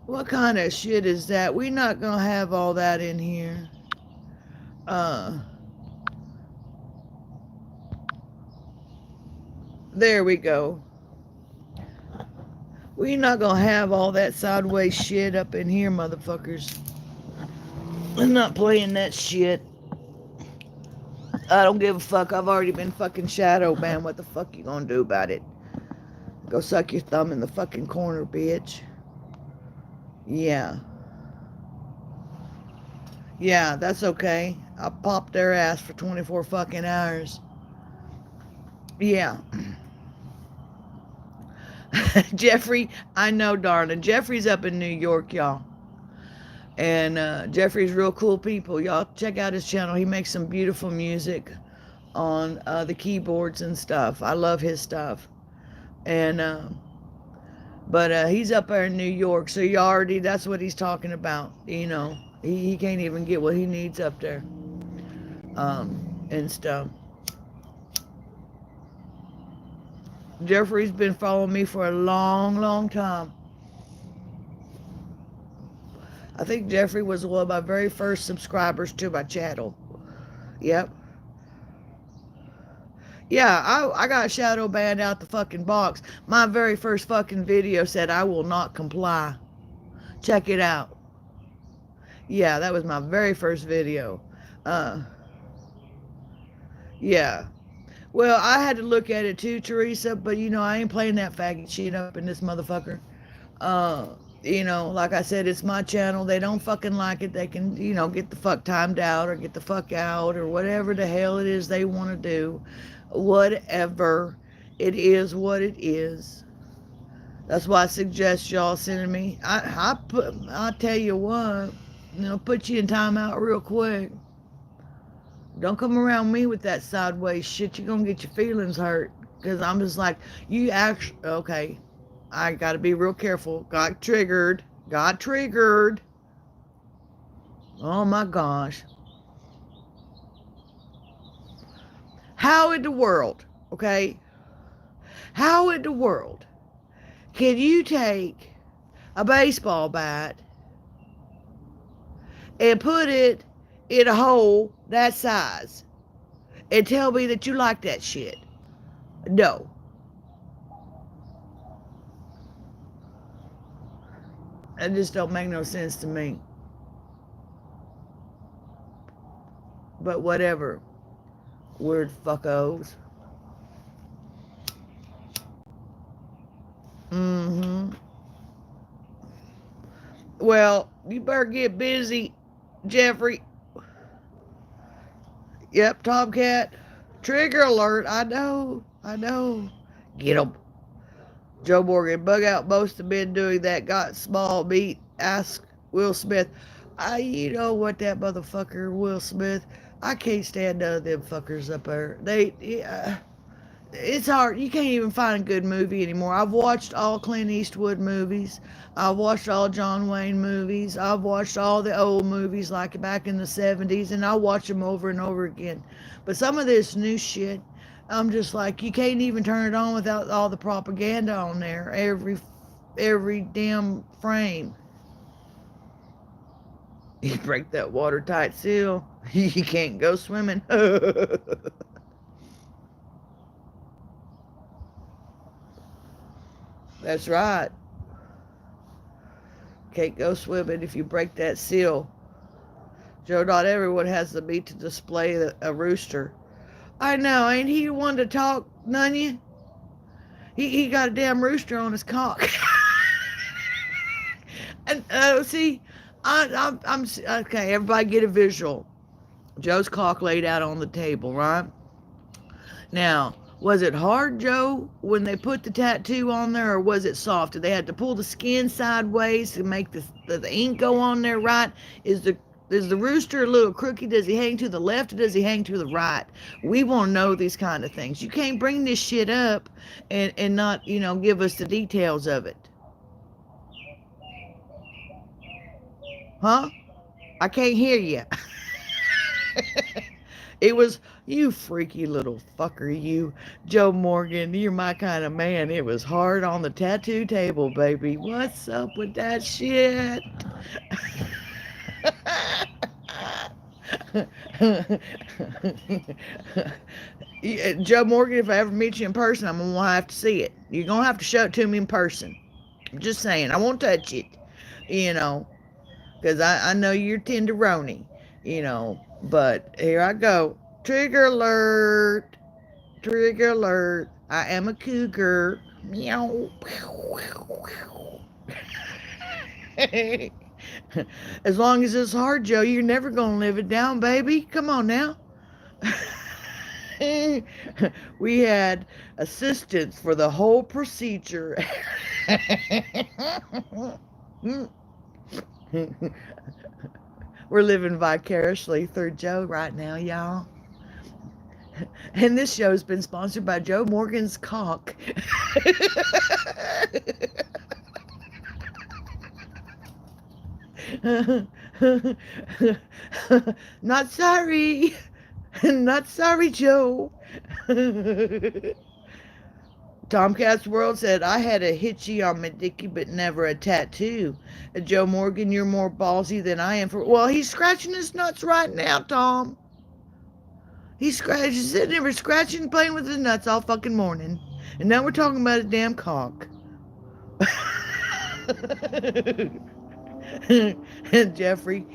What kind of shit is that? We're not gonna have all that in here. There we go. We're not gonna have all that sideways shit up in here, motherfuckers. I'm not playing that shit. I don't give a fuck. I've already been fucking shadow banned. What the fuck you gonna do about it? Go suck your thumb in the fucking corner, bitch. Yeah. Yeah, that's okay. I'll pop their ass for 24 fucking hours. Yeah. Jeffrey, I know, darling. Jeffrey's up in New York, y'all. And Jeffrey's real cool people. Y'all check out his channel. He makes some beautiful music on the keyboards and stuff. I love his stuff. And he's up there in New York, so you already, that's what he's talking about. He can't even get what he needs up there and stuff. Jeffrey's been following me for a long, long time. I think Jeffrey was one of my very first subscribers to my channel. Yep. Yeah, I got shadow banned out the fucking box. My very first fucking video said, I will not comply. Check it out. Yeah, that was my very first video. Yeah. Well, I had to look at it too, Teresa, but I ain't playing that faggot shit up in this motherfucker. Like I said, it's my channel. They don't fucking like it. They can, get the fuck timed out or get the fuck out or whatever the hell it is they want to do. Whatever. It is what it is. That's why I suggest y'all sending me. I'll tell you what, put you in timeout real quick. Don't come around me with that sideways shit. You're going to get your feelings hurt. Because I'm just like, you actually, okay, I got to be real careful. Got triggered. Oh my gosh. How in the world, okay? How in the world can you take a baseball bat and put it in a hole that size and tell me that you like that shit? No. That just don't make no sense to me. But whatever. Weird fuckos. Well, you better get busy, Jeffrey. Yep, Tomcat. Trigger alert. I know. Get 'em. Joe Morgan. Bugout most have been doing that. Got small meat. Ask Will Smith. You know what, that motherfucker, Will Smith. I can't stand none of them fuckers up there. It's hard. You can't even find a good movie anymore. I've watched all Clint Eastwood movies. I've watched all John Wayne movies. I've watched all the old movies like back in the 70s, and I watch them over and over again. But some of this new shit, I'm just like, you can't even turn it on without all the propaganda on there. Every damn frame. You break that watertight seal, you can't go swimming. That's right. Can't go swimming if you break that seal. Joe, not everyone has the meat to display a rooster. I know, ain't he the one to talk, none of you? He got a damn rooster on his cock. And see, I'm okay. Everybody get a visual. Joe's cock laid out on the table, right? Now, was it hard, Joe, when they put the tattoo on there, or was it soft? Did they have to pull the skin sideways to make the ink go on there right? Is the rooster a little crooked? Does he hang to the left or does he hang to the right? We want to know these kind of things. You can't bring this shit up and not, give us the details of it. Huh? I can't hear you. It was, you freaky little fucker, you. Joe Morgan, you're my kind of man. It was hard on the tattoo table, baby. What's up with that shit? Joe Morgan, if I ever meet you in person, I'm going to have to see it. You're going to have to show it to me in person. I'm just saying, I won't touch it, because I know you're tenderoni, but here I go. Trigger alert. Trigger alert. I am a cougar. Meow. As long as it's hard, Joe, you're never going to live it down, baby. Come on now. We had assistance for the whole procedure. We're living vicariously through Joe right now, y'all. And this show's been sponsored by Joe Morgan's cock. Not sorry. Not sorry, Joe. Tomcat's World said, I had a hitchy on my dicky, but never a tattoo. Joe Morgan, you're more ballsy than I am. Well, he's scratching his nuts right now, Tom. He's sitting there scratching, playing with his nuts all fucking morning. And now we're talking about his damn cock. And Jeffrey,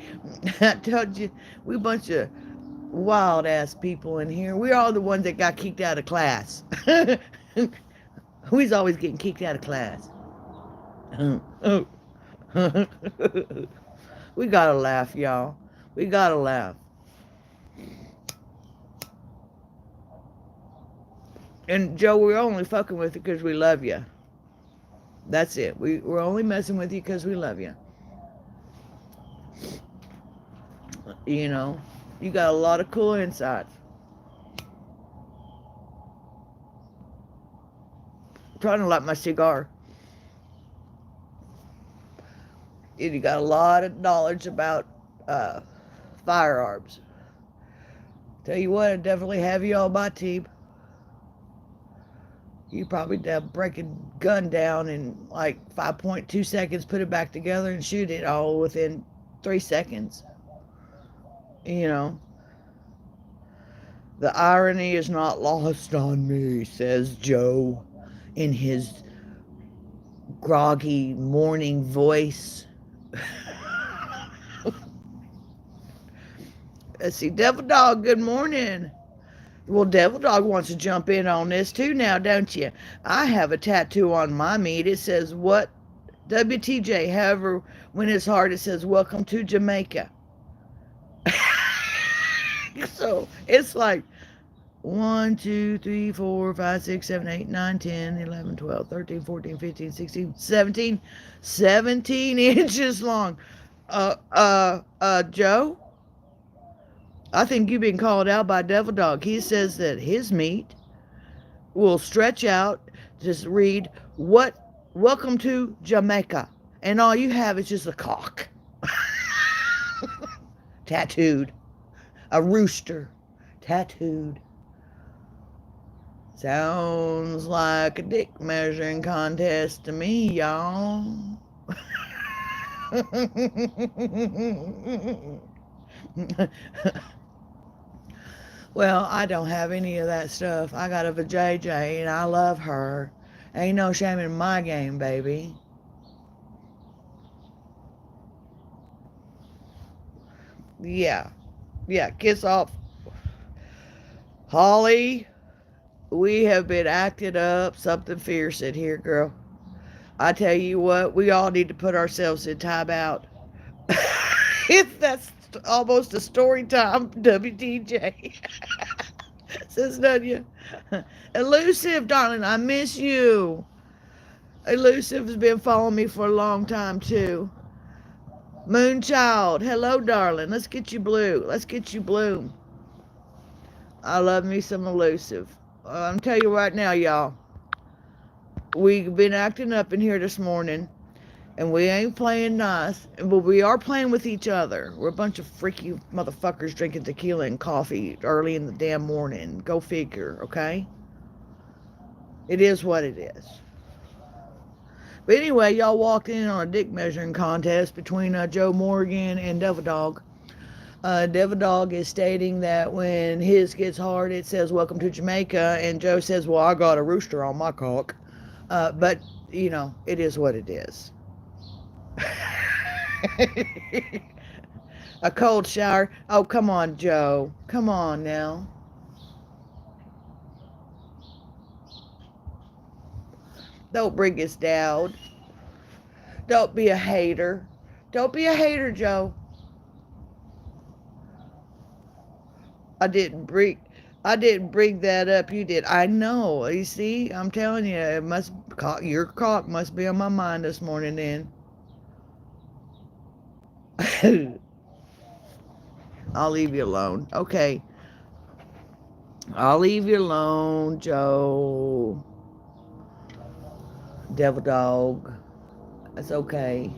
I told you, we a bunch of wild ass people in here. We're all the ones that got kicked out of class. We's always getting kicked out of class. We gotta laugh, y'all. We gotta laugh. And Joe, we're only fucking with you because we love you. That's it. We're only messing with you because we love you. You know, you got a lot of cool insights. I'm trying to light my cigar. You got a lot of knowledge about firearms. Tell you what, I definitely have you on my team. You probably break a gun down in like 5.2 seconds, put it back together, and shoot it all within 3 seconds. You know, the irony is not lost on me, says Joe in his groggy morning voice. Let's see, Devil Dog, good morning. Well, Devil Dog wants to jump in on this too now, don't you? I have a tattoo on my meat. It says, what? WTJ. However, when it's hard, it says, welcome to Jamaica. So it's like 1, 2, 3, 4, 5, 6, 7, 8, 9, 10, 11, 12, 13, 14, 15, 16, 17 inches long. Joe? I think you've been called out by Devil Dog. He says that his meat will stretch out, just read, welcome to Jamaica. And all you have is just a cock. Tattooed. A rooster. Tattooed. Sounds like a dick measuring contest to me, y'all. Well, I don't have any of that stuff. I got a vajayjay and I love her. Ain't no shame in my game, baby. Yeah. Yeah, kiss off. Holly, we have been acting up something fierce in here, girl. I tell you what, we all need to put ourselves in timeout. That's almost a story time, WTJ. Says Dunya. Elusive, darling, I miss you. Elusive has been following me for a long time, too. Moonchild, hello, darling. Let's get you blue. Let's get you blue. I love me some Elusive. I'm telling you right now, y'all. We've been acting up in here this morning. And we ain't playing nice, but we are playing with each other. We're a bunch of freaky motherfuckers drinking tequila and coffee early in the damn morning. Go figure, okay? It is what it is. But anyway, y'all walked in on a dick measuring contest between Joe Morgan and Devil Dog. Devil Dog is stating that when his gets hard, it says, welcome to Jamaica. And Joe says, well, I got a rooster on my cock. But, you know, it is what it is. A cold shower. Oh, come on, Joe. Come on now. Don't bring us down. Don't be a hater. Don't be a hater, Joe. I didn't bring... I didn't bring that up. You did. I know. You see, I'm telling you, your cock must be on my mind this morning then. I'll leave you alone. Okay. I'll leave you alone, Joe. Devil dog. That's okay.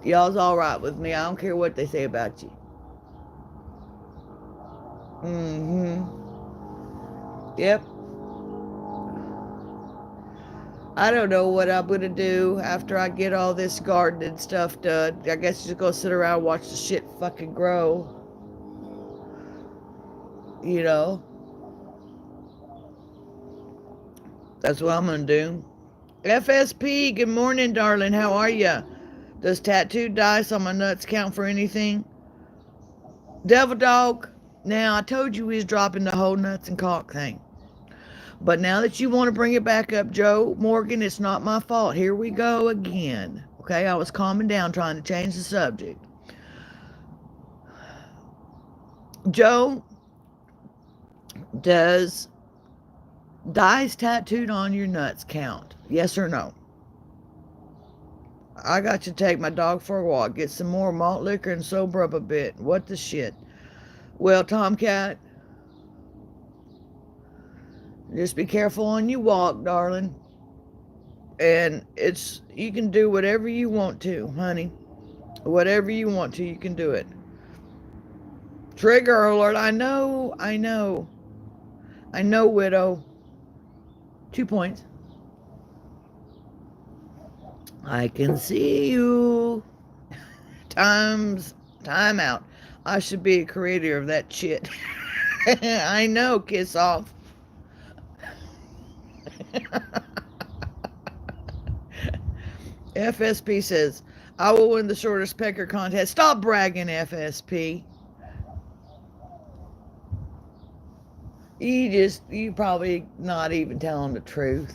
Y'all's all right with me. I don't care what they say about you. Yep. I don't know what I'm going to do after I get all this gardening stuff done. I guess just go sit around and watch the shit fucking grow. You know? That's what I'm going to do. FSP, good morning, darling. How are you? Does tattooed dice on my nuts count for anything? Devil dog, now I told you we was dropping the whole nuts and cock thing. But now that you want to bring it back up, Joe Morgan, it's not my fault. Here we go again. Okay, I was calming down trying to change the subject. Joe, does dice tattooed on your nuts count? Yes or no? I got to take my dog for a walk, get some more malt liquor, and sober up a bit. What the shit? Well, Tomcat, just be careful on your walk, darling. And you can do whatever you want to, honey. Whatever you want to, you can do it. Trigger alert. I know, widow. 2 points. I can see you. Time out. I should be a creator of that shit. I know, kiss off. FSP says, I will win the shortest pecker contest. Stop bragging, FSP. You probably not even telling the truth.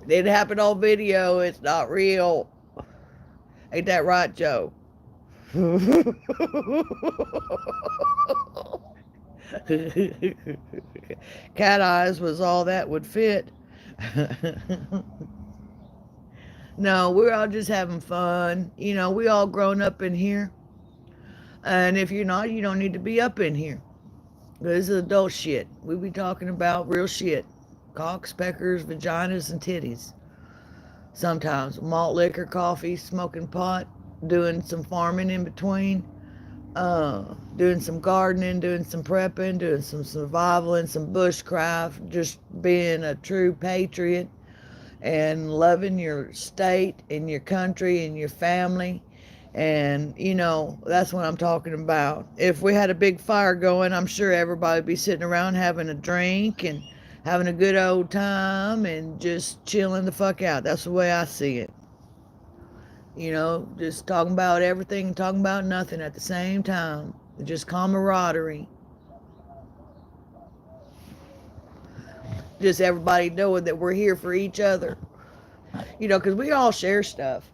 It happened on video. It's not real. Ain't that right, Joe? Cat eyes was all that would fit. No, we're all just having fun. You know, we all grown up in here. And if you're not, you don't need to be up in here. This is adult shit. We be talking about real shit. Cocks, peckers, vaginas, and titties. Sometimes malt liquor, coffee, smoking pot, doing some farming in between, doing some gardening, doing some prepping, doing some survival and some bushcraft, just being a true patriot and loving your state and your country and your family. And, you know, that's what I'm talking about. If we had a big fire going, I'm sure everybody would be sitting around having a drink and having a good old time and just chilling the fuck out. That's the way I see it. You know, just talking about everything and talking about nothing at the same time. Just camaraderie. Just everybody knowing that we're here for each other. You know, because we all share stuff.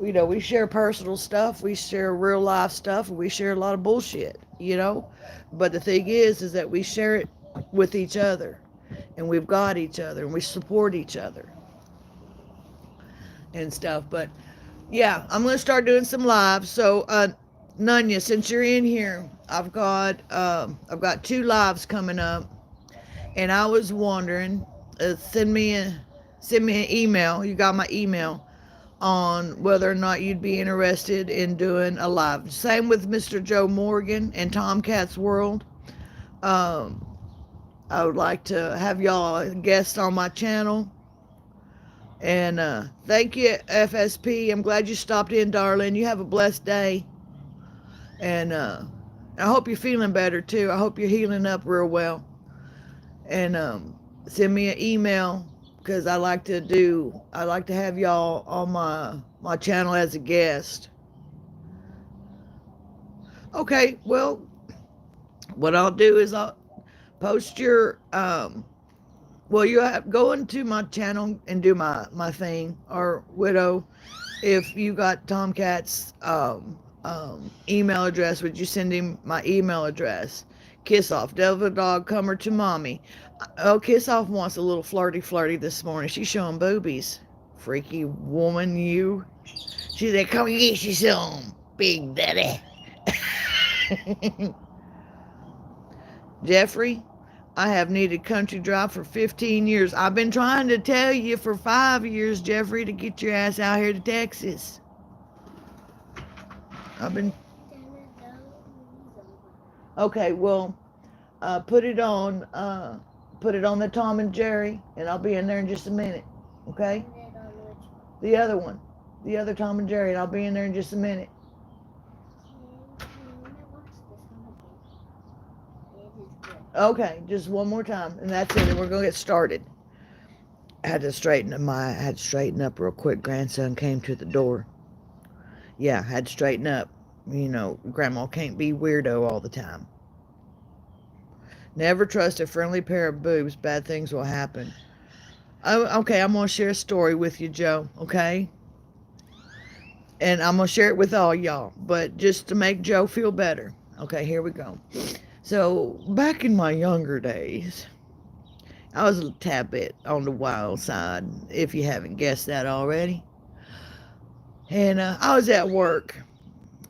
You know, we share personal stuff, we share real life stuff, and we share a lot of bullshit, you know? But the thing is that we share it with each other, and we've got each other, and we support each other and stuff. But yeah, I'm going to start doing some lives. So, Nunya, since you're in here, I've got 2 lives coming up, and I was wondering, send me an email. You got my email on whether or not you'd be interested in doing a live. Same with Mr. Joe Morgan and Tomcat's World. I would like to have y'all guests on my channel. And thank you, FSP. I'm glad you stopped in, darling. You have a blessed day. And I hope you're feeling better, too. I hope you're healing up real well. And send me an email, because I like to have y'all on my channel as a guest. Okay, well, what I'll do is I'll post your, you have go into my channel and do my thing, or Widow, if you got Tomcat's email address. Would you send him my email address? Kiss off. Devil dog, come her to mommy. Oh, Kiss off wants a little flirty this morning. She's showing boobies. Freaky woman, you. She said, come get you some, big daddy. Jeffrey, I have needed country drive for 15 years. I've been trying to tell you for 5 years, Jeffrey, to get your ass out here to Texas. I've been... Okay, well, put it on the Tom and Jerry, and I'll be in there in just a minute, okay? The other one. The other Tom and Jerry, and I'll be in there in just a minute. Okay, just one more time, and that's it, and we're gonna get started. I had to straighten up real quick. Grandson came to the door. Yeah, I had to straighten up. You know, Grandma can't be weirdo all the time. Never trust a friendly pair of boobs. Bad things will happen. Okay, I'm gonna share a story with you, Joe. Okay, and I'm gonna share it with all y'all, but just to make Joe feel better. Okay, here we go. So, back in my younger days, I was a tad bit on the wild side, if you haven't guessed that already. And I was at work,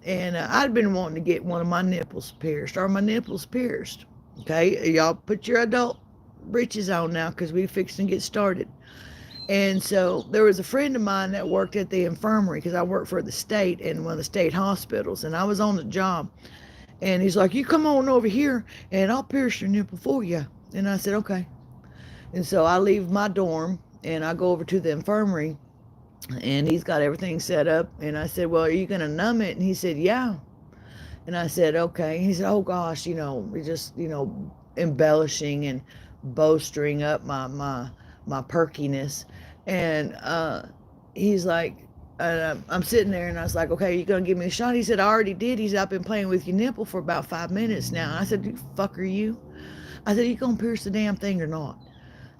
and I'd been wanting to get one of my nipples pierced, or my nipples pierced. Okay, y'all put your adult breeches on now, because we fixing to get started. And so, there was a friend of mine that worked at the infirmary, because I worked for the state in one of the state hospitals, and I was on the job. And he's like, you come on over here and I'll pierce your nipple for you. And I said, okay. And so I leave my dorm and I go over to the infirmary and he's got everything set up. And I said, well, are you going to numb it? And he said, yeah. And I said, okay. And he said, oh gosh, we just, embellishing and bolstering up my perkiness. And he's like, I'm sitting there and I was like, okay, you gonna give me a shot? He said, I already did. He said, I've been playing with your nipple for about 5 minutes now. And I said, you fuck are you? I said, you gonna pierce the damn thing or not?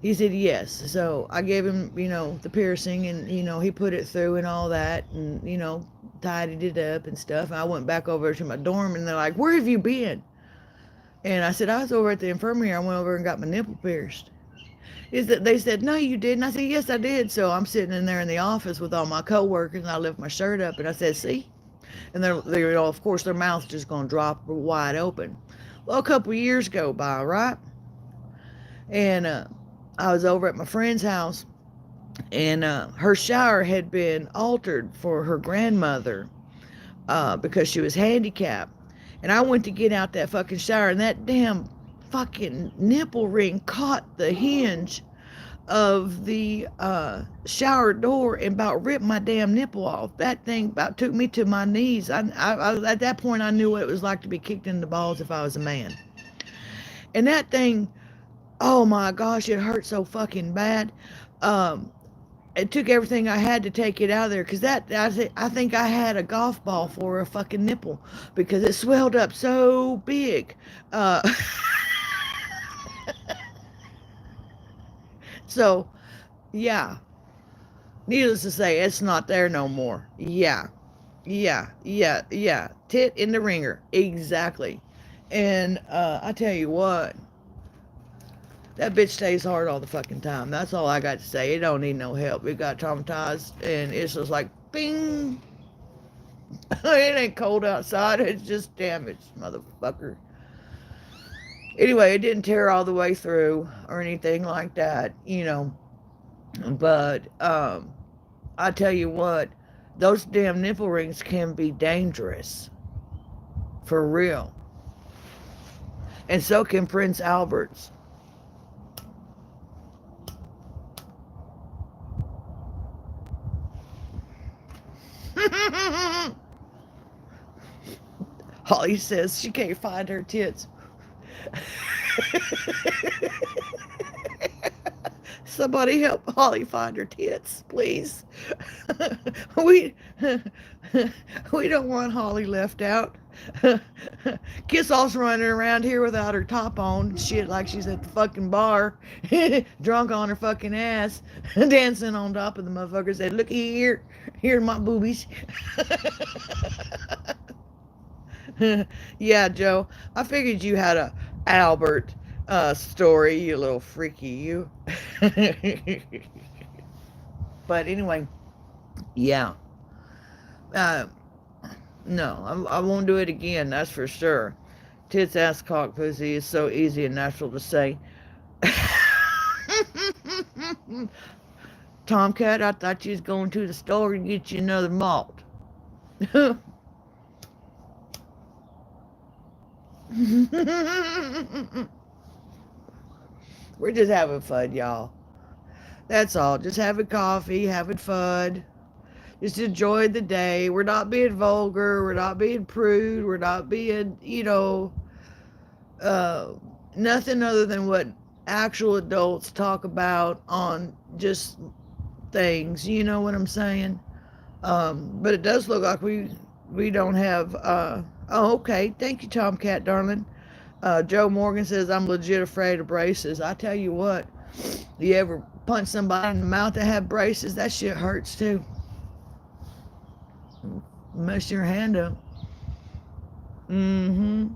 He said, yes. So I gave him, the piercing and, he put it through and all that and, tidied it up and stuff. And I went back over to my dorm and they're like, where have you been? And I said, I was over at the infirmary. I went over and got my nipple pierced. They said, no, you didn't. I said, yes, I did. So I'm sitting in there in the office with all my coworkers, and I lift my shirt up, and I said, see? And they're of course, their mouth's just going to drop wide open. Well, a couple of years go by, right? And I was over at my friend's house, and her shower had been altered for her grandmother because she was handicapped. And I went to get out that fucking shower, and that damn fucking nipple ring caught the hinge of the shower door and about ripped my damn nipple off. That thing about took me to my knees. I at that point I knew what it was like to be kicked in the balls if I was a man. And that thing, oh my gosh, it hurt so fucking bad. It took everything I had to take it out of there, because I think I had a golf ball for a fucking nipple because it swelled up so big. So, yeah, needless to say, it's not there no more. Yeah, tit in the ringer, exactly. And I tell you what, that bitch stays hard all the fucking time. That's all I got to say. It don't need no help. It got traumatized, and it's just like, bing. It ain't cold outside. It's just damaged, motherfucker. Anyway, it didn't tear all the way through or anything like that, But I tell you what, those damn nipple rings can be dangerous. For real. And so can Prince Albert's. Holly says she can't find her tits. Somebody help Holly find her tits, please. we don't want Holly left out. Kiss Off's running around here without her top on, shit, like she's at the fucking bar, drunk on her fucking ass, dancing on top of the motherfucker. Said, "Look here, here's my boobies." Yeah, Joe. I figured you had a Albert story, you little freaky you. But anyway, yeah. Uh, no, I won't do it again, that's for sure. Tits, ass, cock, pussy is so easy and natural to say. Tomcat, I thought you was going to the store and get you another malt. We're just having fun, y'all. That's all. Just having coffee, having fun. Just enjoy the day. We're not being vulgar. We're not being prude. We're not being, uh, nothing other than what actual adults talk about on just things. You know what I'm saying? But it does look like we don't have. Oh, okay. Thank you, Tomcat, darling. Joe Morgan says I'm legit afraid of braces. I tell you what, you ever punch somebody in the mouth that have braces? That shit hurts too. Mess your hand up. Mm-hmm.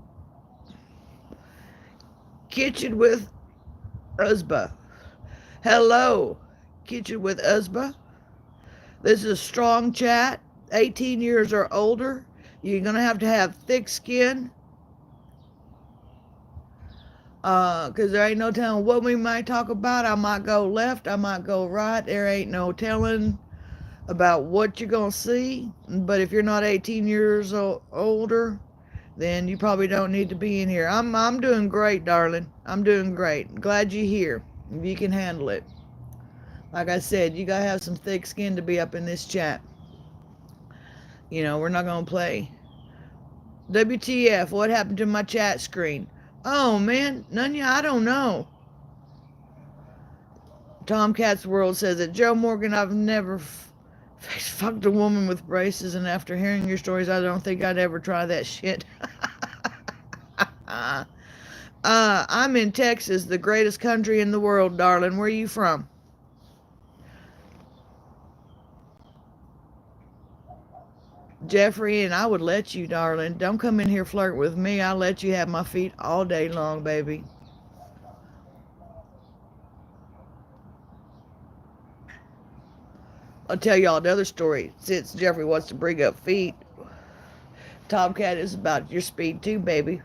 Kitchen with Uzba. Hello, Kitchen with Uzba. This is a strong chat. 18 years or older. You're gonna have to have thick skin. Cause there ain't no telling what we might talk about. I might go left, I might go right. There ain't no telling about what you're gonna see. But if you're not 18 years older, then you probably don't need to be in here. I'm doing great, darling. I'm doing great. Glad you're here. If you can handle it. Like I said, you gotta have some thick skin to be up in this chat. We're not gonna play. WTF, what happened to my chat screen? Oh man, Nunya, I don't know. Tomcat's World says that Joe Morgan, I've never fucked a woman with braces, and after hearing your stories, I don't think I'd ever try that shit. I'm in Texas, the greatest country in the world, darling. Where are you from? Jeffrey, and I would let you, darling. Don't come in here flirting with me. I'll let you have my feet all day long, baby. I'll tell y'all another story. Since Jeffrey wants to bring up feet, Tomcat is about your speed too, baby.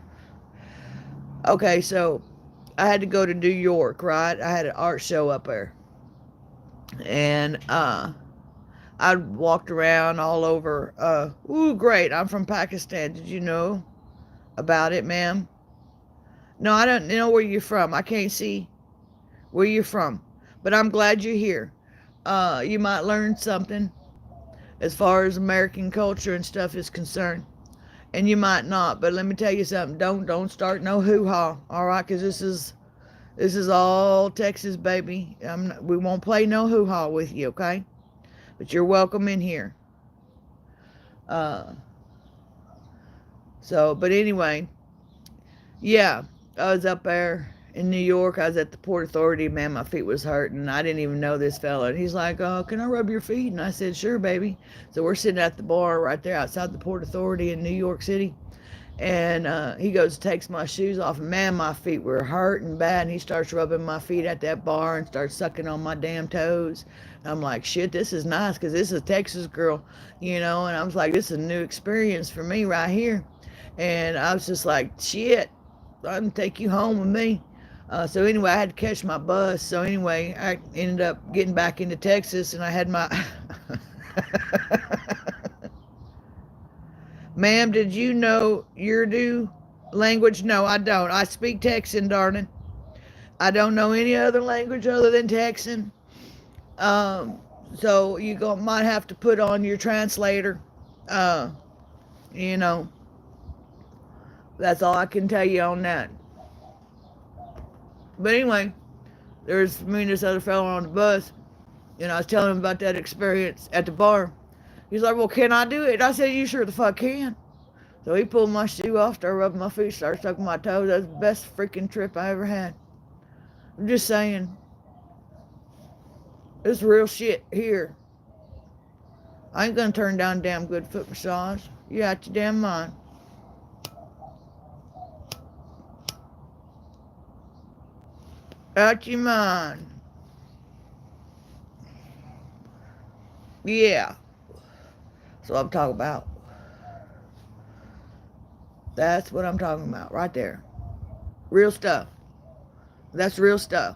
Okay, so I had to go to New York, right? I had an art show up there. And I walked around all over. Ooh, great. I'm from Pakistan. Did you know about it, ma'am? No, I don't know where you're from. I can't see where you're from. But I'm glad you're here. You might learn something as far as American culture and stuff is concerned. And you might not, but let me tell you something. Don't start no hoo-ha, all right? Because this is all Texas, baby. We won't play no hoo-ha with you, okay? But you're welcome in here. But anyway, yeah, I was up there in New York. I was at the Port Authority. Man, my feet was hurting. I didn't even know this fella. And he's like, can I rub your feet? And I said, sure, baby. So we're sitting at the bar right there outside the Port Authority in New York City. And he goes, takes my shoes off. And man, my feet were hurting bad. And he starts rubbing my feet at that bar and starts sucking on my damn toes. And I'm like, shit, this is nice because this is a Texas girl, And I was like, this is a new experience for me right here. And I was just like, shit, I can take you home with me. So anyway, I had to catch my bus. So anyway, I ended up getting back into Texas, and I had my... Ma'am, did you know Urdu language? No, I don't. I speak Texan, darling. I don't know any other language other than Texan. So you might have to put on your translator. Uh, you know, that's all I can tell you on that. But anyway, there's me and this other fellow on the bus, and I was telling him about that experience at the bar. He's like, well, can I do it? I said, you sure the fuck can. So he pulled my shoe off, started rubbing my feet, started sucking my toes. That's the best freaking trip I ever had. I'm just saying, it's real shit here. I ain't gonna turn down a damn good foot massage. You out your damn mind. Out your mind. Yeah. That's what I'm talking about. That's what I'm talking about right there. Real stuff. That's real stuff.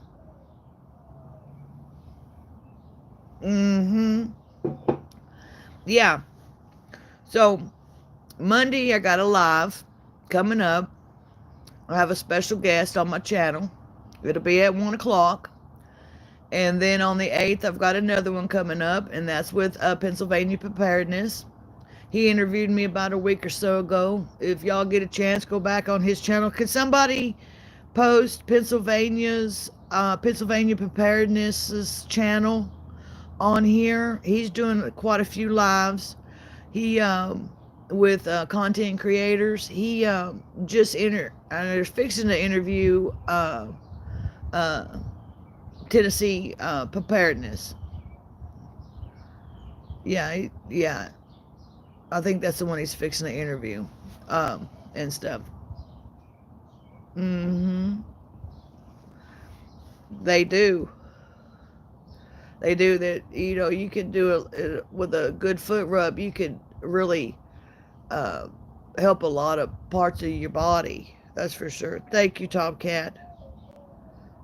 Mm-hmm. Yeah. So Monday I got a live coming up. I have a special guest on my channel. It'll be at 1 o'clock. And then on the 8th, I've got another one coming up, and that's with Pennsylvania Preparedness. He interviewed me about a week or so ago. If y'all get a chance, go back on his channel. Could somebody post Pennsylvania Preparedness's channel on here? He's doing quite a few lives. He with content creators. He they're fixing to interview Tennessee Preparedness. Yeah. I think that's the one he's fixing to interview, and stuff. Mm-hmm. They do. They do that. You can do it with a good foot rub. You could really uh, help a lot of parts of your body. That's for sure. Thank you, Tomcat.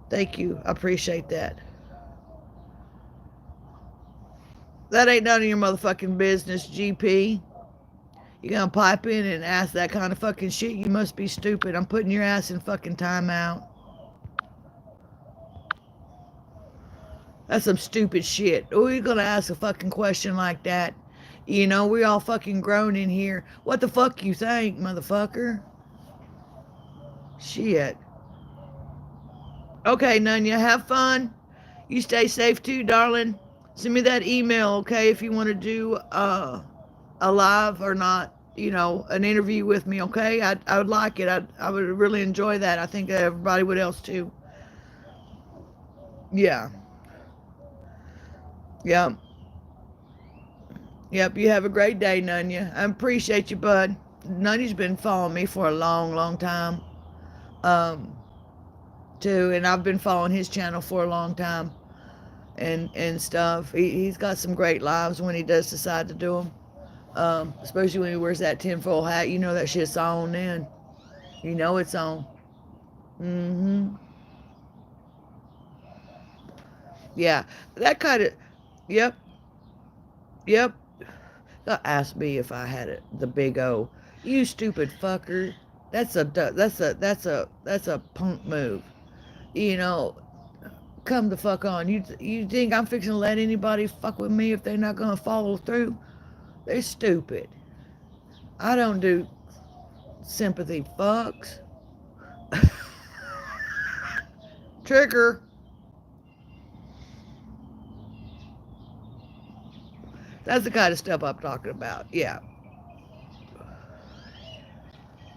Thank you. I appreciate that. That ain't none of your motherfucking business, GP. You gonna pipe in and ask that kind of fucking shit? You must be stupid. I'm putting your ass in fucking timeout. That's some stupid shit. Who are you gonna ask a fucking question like that? We all fucking grown in here. What the fuck you think, motherfucker? Shit. Okay, Nunya, have fun. You stay safe too, darling. Send me that email, okay, if you want to do a live or not, an interview with me, okay? I would like it. I would really enjoy that. I think everybody would else too. Yeah. Yep. Yep, you have a great day, Nunya. I appreciate you, bud. Nunya's been following me for a long, long time. Too, and I've been following his channel for a long time and stuff. He's got some great lives when he does decide to do them. Especially when he wears that tinfoil hat. You know that shit's on then. You know it's on. Mm-hmm. Yeah. That kind of, yep. Yep. They'll ask me if I had the big O. You stupid fucker. That's a punk move. Come the fuck on. You think I'm fixing to let anybody fuck with me if they're not gonna follow through? They're stupid. I don't do sympathy fucks. Trigger. That's the kind of stuff I'm talking about. Yeah.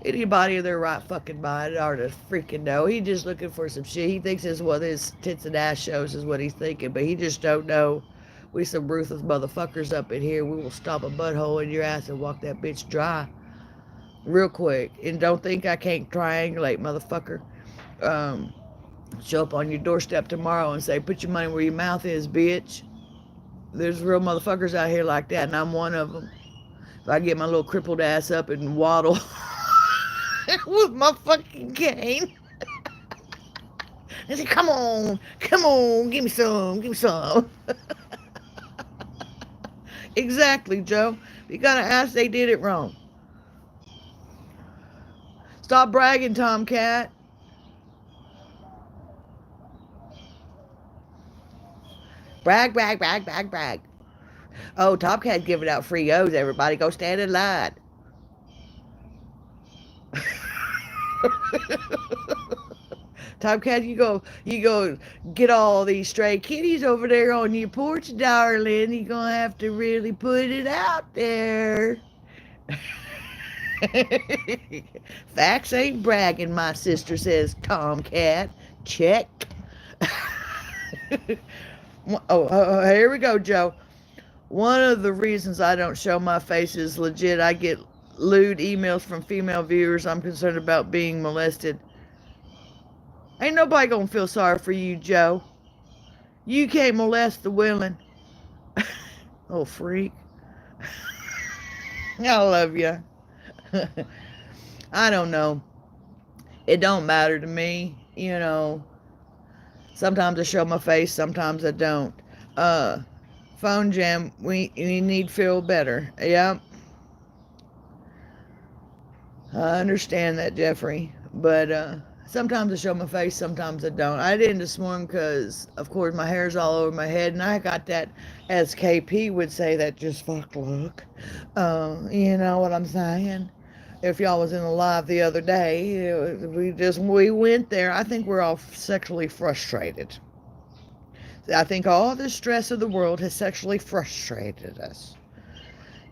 Anybody in their right fucking mind ought to freaking know. He just looking for some shit. He thinks it's what his tits and ass shows is what he's thinking, but he just don't know. We some ruthless motherfuckers up in here. We will stop a butthole in your ass and walk that bitch dry real quick. And don't think I can't triangulate, motherfucker. Show up on your doorstep tomorrow and say, put your money where your mouth is, bitch. There's real motherfuckers out here like that, and I'm one of them. If I get my little crippled ass up and waddle with my fucking cane. I say, come on, give me some. Exactly, Joe. You gotta ask they did it wrong. Stop bragging, Tomcat. Brag. Oh, Tomcat giving out free O's. Everybody go stand in line. Tomcat, you go get all these stray kitties over there on your porch, darling. You're gonna have to really put it out there. Facts ain't bragging, my sister says, Tomcat. Check. Here we go, Joe. One of the reasons I don't show my face is legit. I get lewd emails from female viewers. I'm concerned about being molested. Ain't nobody gonna feel sorry for you, Joe. You can't molest the willing. Oh, freak. I love you. I don't know. It don't matter to me, you know. Sometimes I show my face, sometimes I don't. Uh, Phone jam, we need feel better. Yep, I understand that, Jeffrey. But sometimes I show my face, sometimes I don't. I didn't this morning because, of course, my hair's all over my head, and I got that, as KP would say, that just fuck look. You know what I'm saying? If y'all was in the live the other day, we went there. I think we're all sexually frustrated. I think all the stress of the world has sexually frustrated us.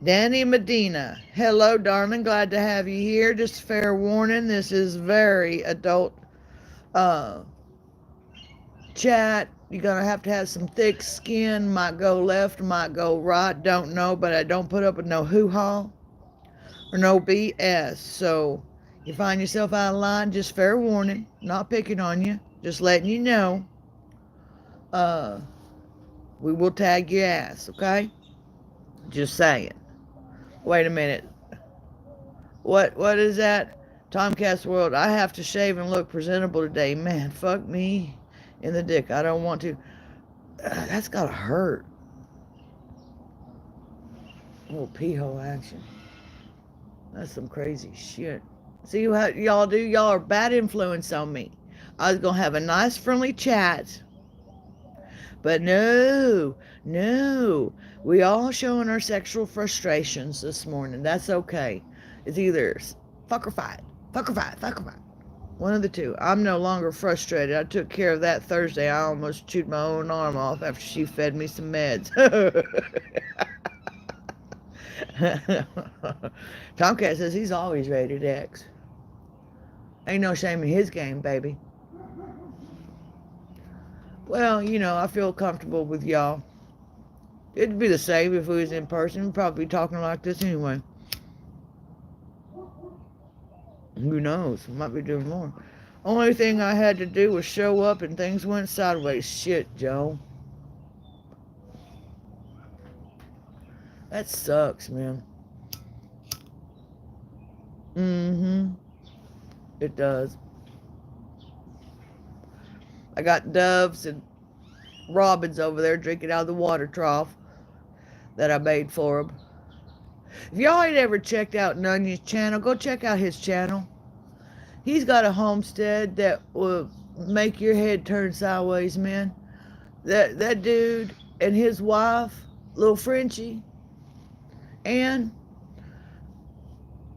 Danny Medina. Hello, darling. Glad to have you here. Just fair warning, this is very adult uh, chat. You're going to have some thick skin. Might go left, might go right. Don't know, but I don't put up with no hoo-ha or no BS. So you find yourself out of line, just fair warning. Not picking on you. Just letting you know. We will tag your ass, okay? Just saying. Wait a minute. What is that? Tomcast World, I have to shave and look presentable today. Man, fuck me in the dick. I don't want to. That's gotta hurt. A little pee hole action. That's some crazy shit. See what y'all do? Y'all are bad influence on me. I was gonna have a nice friendly chat. But no. We all showing our sexual frustrations this morning. That's okay. It's either fuck or fight. Fuck or fight. Fuck or fight. One of the two. I'm no longer frustrated. I took care of that Thursday. I almost chewed my own arm off after she fed me some meds. Tomcat says he's always rated X. Ain't no shame in his game, baby. Well, you know, I feel comfortable with y'all. It'd be the same if we was in person. We'd probably be talking like this anyway. Who knows? Might be doing more. Only thing I had to do was show up and things went sideways. Shit, Joe. That sucks, man. Mm-hmm. It does. I got doves and robins over there drinking out of the water trough that I made for them. If y'all ain't ever checked out Nunya's channel, go check out his channel. He's got a homestead that will make your head turn sideways, man. That dude and his wife, little Frenchie, and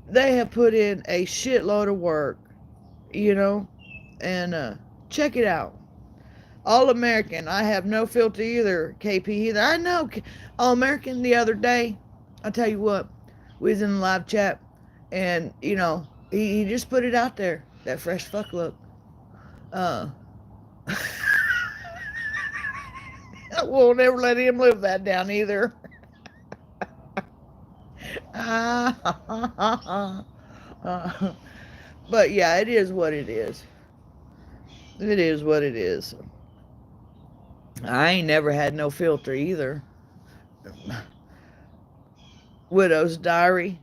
they have put in a shitload of work, you know, and check it out. All American. I have no filter either, KP either. I know. All American the other day, I'll tell you what, we was in the live chat, and, you know, he just put it out there, that fresh fuck look. I won't ever let him live that down either. But yeah, it is what it is. It is what it is. I ain't never had no filter either. Widow's Diary.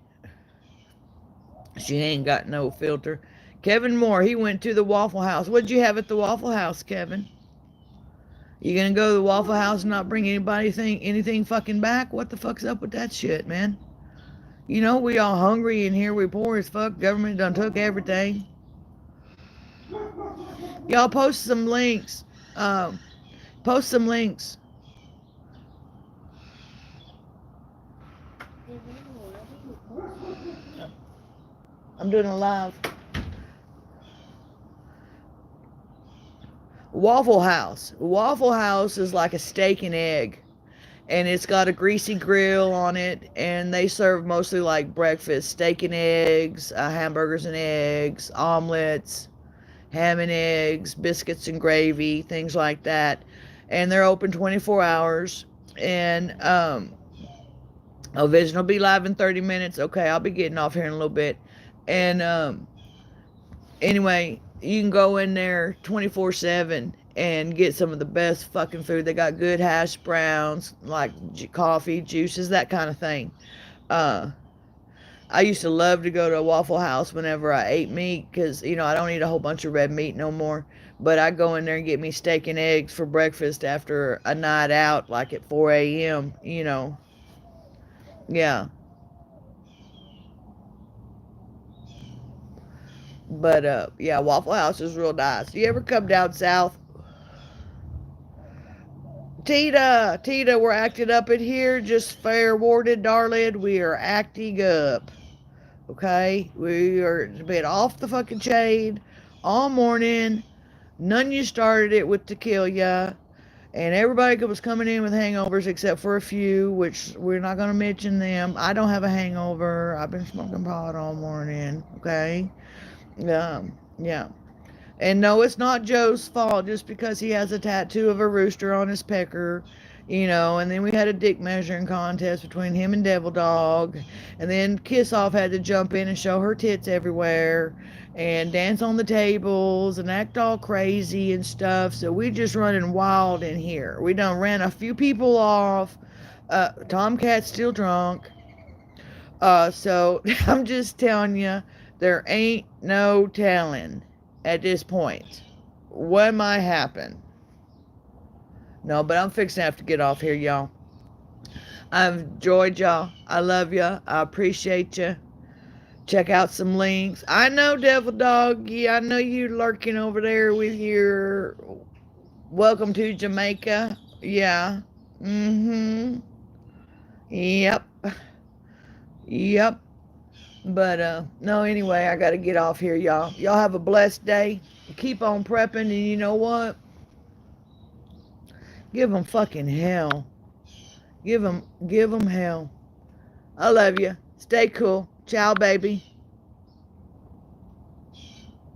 She ain't got no filter. Kevin Moore, he went to the Waffle House. What'd you have at the Waffle House, Kevin? You gonna go to the Waffle House and not bring anything fucking back? What the fuck's up with that shit, man? You know, we all hungry in here. We poor as fuck. Government done took everything. Y'all post some links. Post some links. I'm doing a live. Waffle House. Waffle House is like a steak and egg. And it's got a greasy grill on it. And they serve mostly like breakfast. Steak and eggs, hamburgers and eggs, omelets, ham and eggs, biscuits and gravy, things like that. And they're open 24 hours. And Vision will be live in 30 minutes. Okay, I'll be getting off here in a little bit. And anyway, You can go in there 24/7 and get some of the best fucking food. They got good hash browns, like coffee, juices, that kind of thing. Uh, I used to love to go to a Waffle House whenever I ate meat because, I don't eat a whole bunch of red meat no more. But I go in there and get me steak and eggs for breakfast after a night out, like at 4 a.m., Yeah. But, yeah, Waffle House is real nice. You ever come down south? Tita, we're acting up in here. Just fair warning, darling. We are acting up. Okay? We are been off the fucking chain all morning. None of you started it with tequila. And everybody was coming in with hangovers except for a few, which we're not going to mention them. I don't have a hangover. I've been smoking pot all morning. Okay? Yeah. And no, it's not Joe's fault just because he has a tattoo of a rooster on his pecker, And then we had a dick measuring contest between him and Devil Dog. And then Kiss Off had to jump in and show her tits everywhere and dance on the tables and act all crazy and stuff. So we just running wild in here. We done ran a few people off. Tomcat's still drunk. So I'm just telling you, there ain't no telling at this point what might happen. No, but I'm fixing to have to get off here, y'all. I've enjoyed y'all. I love you. I appreciate you. Check out some links. I know, Devil Dog. Yeah, I know you lurking over there with your welcome to Jamaica. Yeah. Mm-hmm. Yep. Yep. But no, anyway, I gotta get off here, y'all. Y'all have a blessed day. Keep on prepping, and you know what? Give them fucking hell. Give them hell. I love you. Stay cool. Ciao, baby.